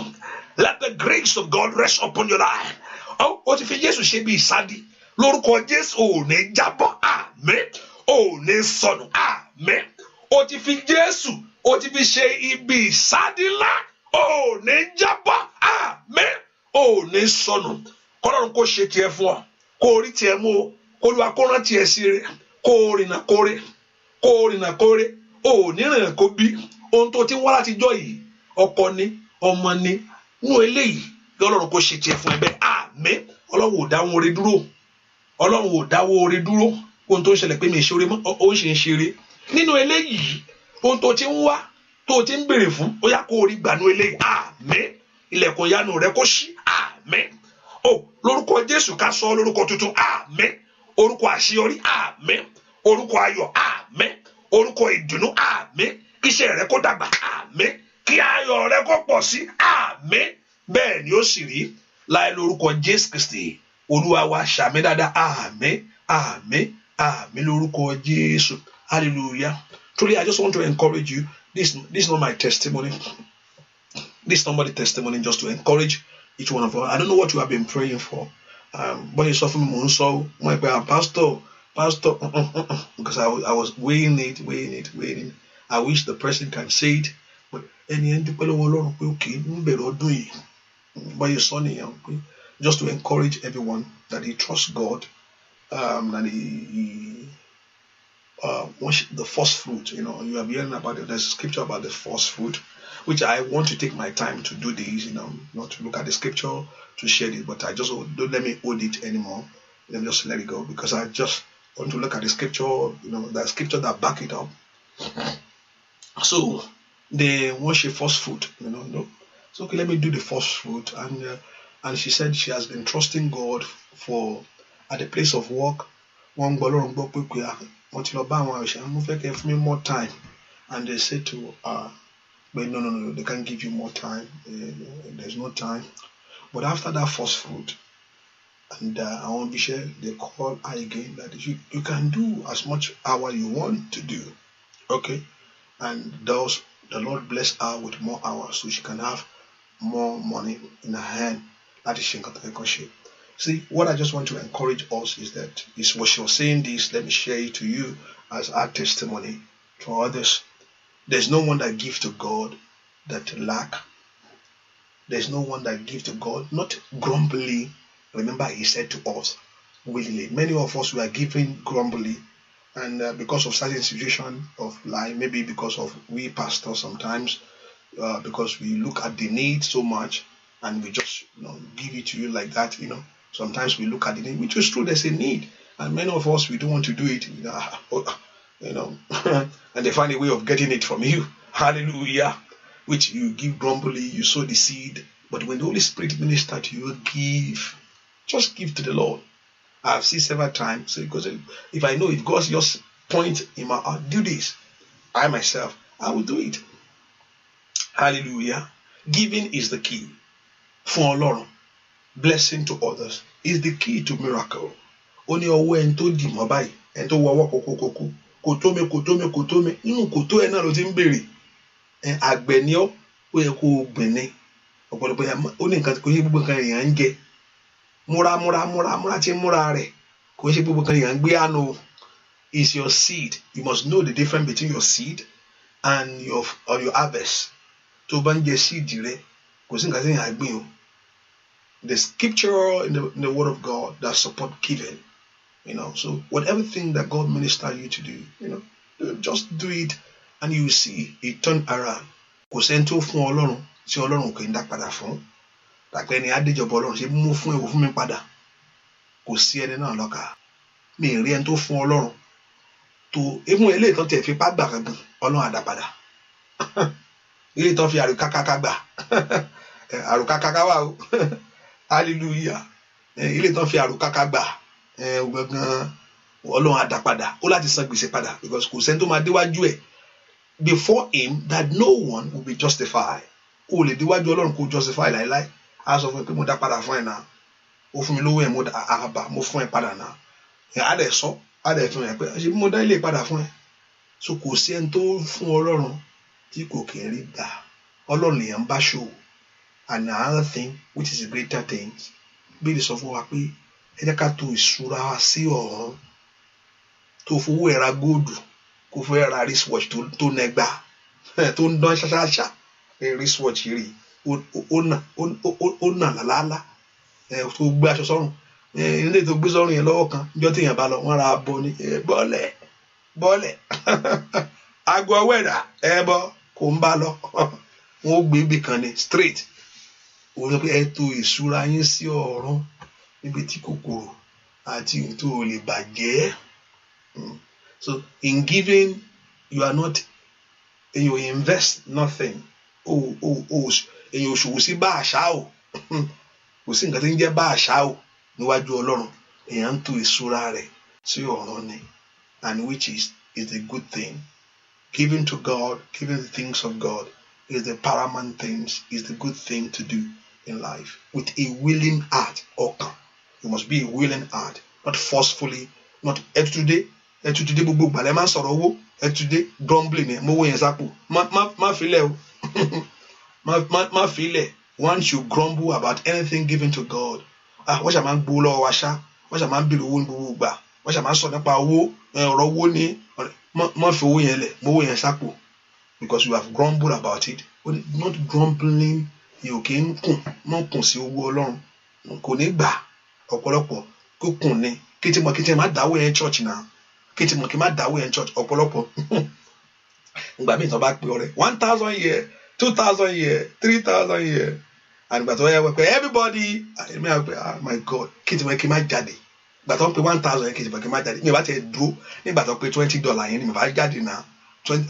Let the grace of God rest upon your life. Ó ti fi Jésù ṣe bí ìsádi. Lórúkọ Jésù ò ní jábọ́. Àmín. Ò ní sọnù. Àmín. Ó ti fi Jésù, ó ti fi ṣe ibi ìsádi ńlá. Ò ní jábọ́. Àmín. Ò ní sọnù. Kọ́lọ́run kó ṣe tiẹ̀ fún ọ. Kó rí tiẹ̀ mú o. Olúwa kó rán tiẹ̀ sí rẹ̀. Kó rìnà kórè. Kó rìnà kórè. Ò ní rìnà kó bí. Ohun tó ti ń wá láti jọ́ yìí. Ọkọ ni, ọmọ ni. Nú eléyìí. Ọlọ́run kó ṣe tiẹ̀ fún ẹ bẹ́ẹ̀. Àmín. Ọlọ́run ò dáwọ́ oore dúró. Ọlọ́run ò dáwọ́ oore dúró. Ohun tó ń ṣẹlẹ̀ pé mi ṣeré mọ́, ó ń ṣe ń ṣeré. Nínú eléyìí, ohun tó ti ń wá, tó ti ń béèrè fún, ó yá kó orí gbànú eléyìí. Àmín. Ilẹ̀kùn ìyanu rẹ kó ṣí. Àmín. Lórúkọ Jésù ká sọ lórúkọ tuntun. Àmín. Orúkọ àṣeyọrí. Àmín. Orúkọ ayọ̀. Àmín. orúkọ ìdùnnú àmín, kí iṣẹ́ rẹ kó dàgbà àmín, kí ayọ̀ rẹ kó pọ̀ sí àmín. Bẹ́ẹ̀ ni ó sì rí láì lórúkọ Jésù Kristi Olúwa wa. Ṣàmì dáadáa àmín, àmín, àmín lórúkọ Jésù. Hallelujah. Truly, I just want to encourage you. This is not my testimony. This is somebody's testimony, just to encourage each one of us. I don't know what you have been praying for. But it's often my pastor, because I was weighing it. I wish the person can say it. But just to encourage everyone that he trusts God, that he the first fruit. You know, you have heard about it. There's a scripture about the first fruit, which I want to take my time to do this, you know, not to look at the scripture, to share it, but I just don't let me hold it anymore. Let me just let it go, because I just want to look at the scripture, you know, the scripture that back it up. So they worship first fruit, you know. So okay, let me do the first fruit. And she said she has been trusting God for at the place of work. One more time, and they said to her, but no, they can't give you more time. There's no time. But after that first fruit, and I won't be sure, they call her again that you can do as much hour you want to do. Okay? And thus the Lord bless her with more hours so she can have more money in her hand. That is Shinkatakoshe. See, what I just want to encourage us is that is what she was saying this, let me share it to you as our testimony for others. There's no one that gives to God that lack. There's no one that gives to God not grumbly. Remember, he said to us willingly. Many of us were giving grumbly, and because of certain situation of life, maybe because of we pastors sometimes, because we look at the need so much and we just give it to you like that. Sometimes we look at the need, which is true. There's a need, and many of us we don't want to do it. And they find a way of getting it from you. Hallelujah. Which you give grumbly, you sow the seed. But when the Holy Spirit ministers to you, give. Just give to the Lord. I've seen several times. Because if I know if God just point in my heart, do this, I myself, I will do it. Hallelujah. Giving is the key. For Lord, blessing to others is the key to miracle. Only a way into the mobile and to walk kòtó mi nínú kòtó ẹ náà ló ti ń béèrè àgbẹ̀ ni ó yẹ kó o gbìn ní ọ̀pọ̀lọpọ̀ ó ní nǹkan kò ṣe gbogbo nǹkan èèyàn ń jẹ múra tí ń múra rẹ̀ kò ṣe gbogbo nǹkan èèyàn ń gbé àánú. Is your seed. You must know the difference between your seed and your harvest. Tó bá ń jẹ seed rẹ kò sí nǹkan tí èèyàn á gbìn o. The scripture in the word of God that support giving. So whatever thing that God minister you to do, just do it, and you see it turn around. Kò sẹ́ni tó fún Ọlọ́run tí Ọlọ́run kò ń dá padà fún. Tàpẹ́ ni adéjọba Ọlọ́run ṣe mú fún ẹ̀wọ̀ fún mi padà. Kò sí ẹni náà lọ́kà. Mi ì rí ẹni tó fún Ọlọ́run tó even eléyìí tán tiẹ̀ fi pá gbà gangan Ọlọ́run á dá padà. Eléyìí tán fi àrùkákáká gbà. Àrùkákáká wà o. Hallelujah. Eléyìí tán fi àrùkáká gbà. Gangan Ọlọ́run á dá padà. Ó láti san gbèsè padà, because kò sẹ́ni tó máa déwájú ẹ̀ before him that no one will be justified. O lè déwájú Ọlọ́run kó justify láíláí. A sọ fún ẹ pé mo dá padà fún ẹ náà. Ó fún mi lówó ẹ mo fún ẹ padà náà. Á dẹ̀ sọ, á dẹ̀ fún ẹ pé ṣé mo dá ilé padà fún ẹ. So kò sí ẹni tó fún Ọlọ́run tí kò kì í rí gbà. Ọlọ́run lèèyàn ń bá ṣòwò. And another thing which is a greater thing, bí sọ fún wa pé ẹ jẹ́ ká tó ìṣúra sí ọ̀run, tó fowó ẹ̀ ra góòdù, kó fẹ́ ra wristwatch tó nẹgbà tó ń dán ṣáṣáṣá. Wristwatch rí ó nà lálálá tó gbé aṣọ sọ́rùn, ilé tó gbé sọ́rùn yẹn lọ́wọ́ kan níjọ́ téèyàn bá lọ wọ́n ra bọ́ ní bọ́ọ̀lẹ̀ aago ọwọ́ ẹ̀dá ẹ̀bọ kò ń bá lọ wọ́n ó gbé ibì kan ní straight. Ó sọ pé ẹ tó ìṣúra yín sí ọ̀run níbi tí kòkòrò àti tó lè bàjẹ́. So in giving, you are not, you invest nothing. Èyàn òṣòwò sí bá àṣà o. Kò sí nǹkan tí ń jẹ́ bá àṣà o níwájú Ọlọ́run. Èyàn ń tó ìṣúra rẹ̀ sí ọ̀run ni, and which is a good thing. Giving to God, giving the things of God is the paramount things, is the good thing to do in life. With a willing heart, okay. You must be a willing heart, not forcefully, not today gbogbo gbale ma sọ̀rọ̀ owó, today grumbling mo wo yẹn sapo. Ma feel o. Ma feel. Once you grumble about anything given to God, wọ́n ṣe máa ń gbó lọ́wọ́ wa ṣá, wọ́n ṣe máa ń bèrè owó ní gbogbo ìgbà, wọ́n ṣe máa ń sọ nípa owó, ọ̀rọ̀ owó ní má fi owó yẹn lẹ̀, mo wo yẹn sapo. Because you have grumbled about it. But not grumbling, you can kùn sí owó Ọlọ́run. Kò ní gbà ọ̀pọ̀lọpọ̀ kó kùn ní. Kí tí mo má dáwọ́ yẹn church náà. Kí tí mo má dáwọ́ yẹn church ọ̀pọ̀lọpọ̀. Ìgbà míì tó bá pè ọrẹ 1,000 year, 2,000 year, 3,000 year. And ìgbà tó yẹ wọ́n pé everybody, oh my God, kí tí mo má jáde. Ìgbà tó ń pè 1,000 yẹn kí tí mo má jáde. Mi ò bá ti dúró nígbà tó pé $20 yẹn ni mi bá jáde náà. 20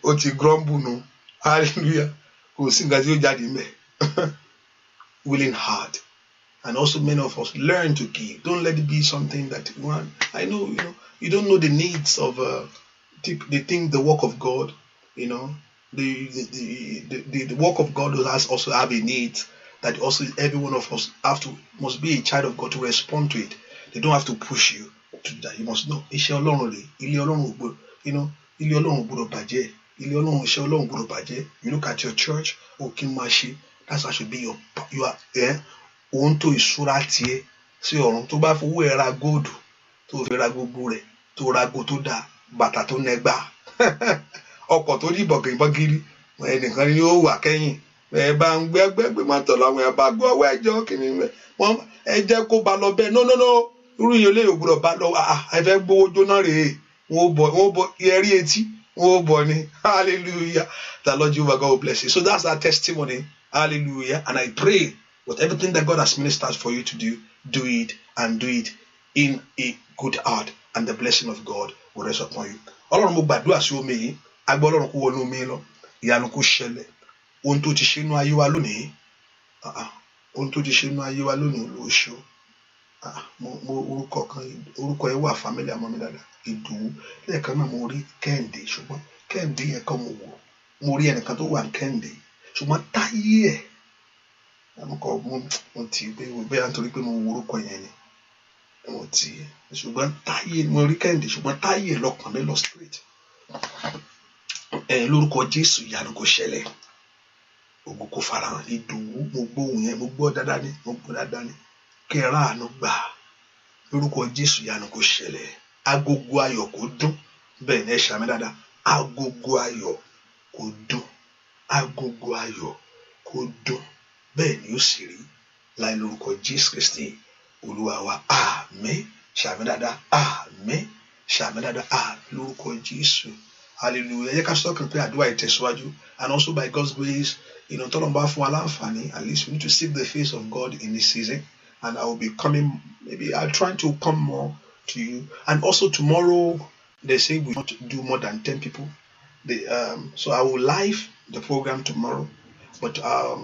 o ti grumble no. Hallelujah. Kò sí nǹkan tí ó jáde ńbẹ̀. Willing heart. And also many of us learn to give. Don't let it be something that one. I know, you don't know the needs of the work of God. The work of God also have a need that also every one of us must be a child of God to respond to it. They don't have to push you to that. You must know. Iṣẹ́ Ọlọ́run rè, ilé Ọlọ́run gbọ́dọ̀, ilé Ọlọ́run gbọ́dọ̀ bàjẹ́, ilé Ọlọ́run iṣẹ́ Ọlọ́run gbọ́dọ̀ bàjẹ́. You look at your church, kí n máa ṣe. That's how should be you are ohun tó ìṣúra tiẹ̀ sí ọ̀run tó bá fowó ẹ̀ ra góòdù tó fi ra gbogbo rẹ̀ tó ra go tó dáa bàtà tó nẹgbà ọkọ̀ tó ní bọ̀gìrì ẹnìkan ni ó wà kẹ́yìn ẹ bá ń gbé mọ́tò lọ́wọ́ ẹ bá gbọ́ ọwọ́ ẹjọ́ kìíní wọn ẹ jẹ́ kó ba lọ bẹ́ẹ̀ no irú yẹn lè ògbúdọ̀ bá lọ ẹ fẹ́ gbowó jóná rèé wọn ó bọ ẹrí etí wọn ó bọ ni hallelujah. The Lord Jehovah God will bless you. So that's our testimony. Hallelujah. And I pray with everything that God has ministered for you to do it and do it in a good heart, and the blessing of God will rest upon you. Ọlọ́run mo gbàdúrà sí omi yìí, agbọ́ Ọlọ́run kó wọnú omi lọ, ìyanu kó ṣẹlẹ̀. Ohun tó ti ṣe inú ayé wa lónìí, ohun tó ti ṣe inú ayé wa lónìí ló ṣó. Mo orúkọ ẹ wà family àmọ́ mi dáadáa. Ìdòwú lẹ́ẹ̀kan náà mo rí Kẹ́hìndé, ṣùgbọ́n Kẹ́hìndé yẹn kan mo rí ẹnìkan tó wà Kẹ́hìndé, ṣùgbọ́n táyé ẹ̀ mo ti gbé bẹ́ẹ̀ nítorí pé mo wo orúkọ yẹn ni mo ti ṣùgbọ́n táyé mo rí Kẹ́hìndé ṣùgbọ́n táyé lọ́kàn mi lọ straight. Lórúkọ Jésù ìyanu kó ṣẹlẹ̀, ògo kó farahàn. Ìdòwú mo gbóhùn yẹn, mo gbọ́ dáadáa ni kẹ́ra àánú gbà. Lórúkọ Jésù ìyanu kó ṣẹlẹ̀, agogo ayọ̀ kó dún. Bẹ́ẹ̀ ni ẹ ṣàmì dáadáa, agogo ayọ̀ kó dún, agogo ayọ̀ kó dún. Bẹ́ẹ̀ ni ó sì rí láì lórúkọ Jésù Kristi Olúwa wa. Àmín. Ṣàmì dáadáa, àmín. Ṣàmì dáadáa, lórúkọ Jésù. Hallelujah. Yẹ ká sọ kan pé àdúrà ìtẹ̀síwájú, and also by God's grace, tọ́lọ́ bá fún wa láǹfààní, at least we need to seek the face of God in this season. And I will be coming, maybe I'll try to come more to you. And also tomorrow, they say we not do more than 10 people. So I will live the program tomorrow, but I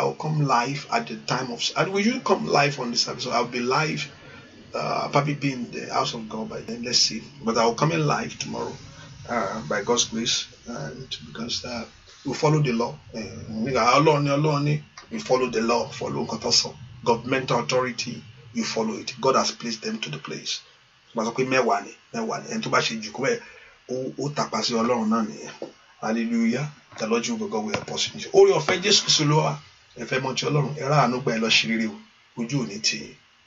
will come live at the time of. And we usually come live on this episode. I'll be live. I'll probably be in the house of God by then. Let's see. But I will come in live tomorrow, by God's grace, and because we follow the law. We follow the law. Follow Kotoso. Governmental authority. You follow it. God has placed them to the place. Hallelujah. The Lord Jehovah God will help us in you. Oh, your faith Jesus Christ Lord. Ẹ fẹ́ mọ̀ tí Ọlọ́run ẹ ra àánú gbà ẹ lọ ṣe rere o. Ojú ò ní tì í.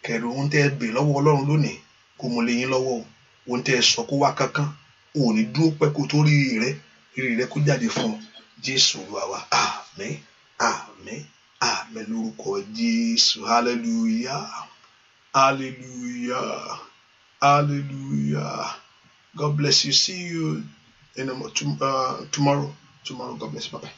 Kẹ̀rù ohun tẹ́ ẹ bè lọ́wọ́ Ọlọ́run lónìí kó mo lè yín lọ́wọ́ o. Ohun tẹ́ ẹ sọ kó wá kankan. O ò ní dúró pẹ́ kó tó rí rẹ kó jáde fún ọ. Jésù Olúwa wa. Àmín. Àmín. Àmín lórúkọ Jésù. Hallelujah. Hallelujah. Hallelujah. God bless you. See you in tomorrow. Tomorrow. God bless you. Bye-bye.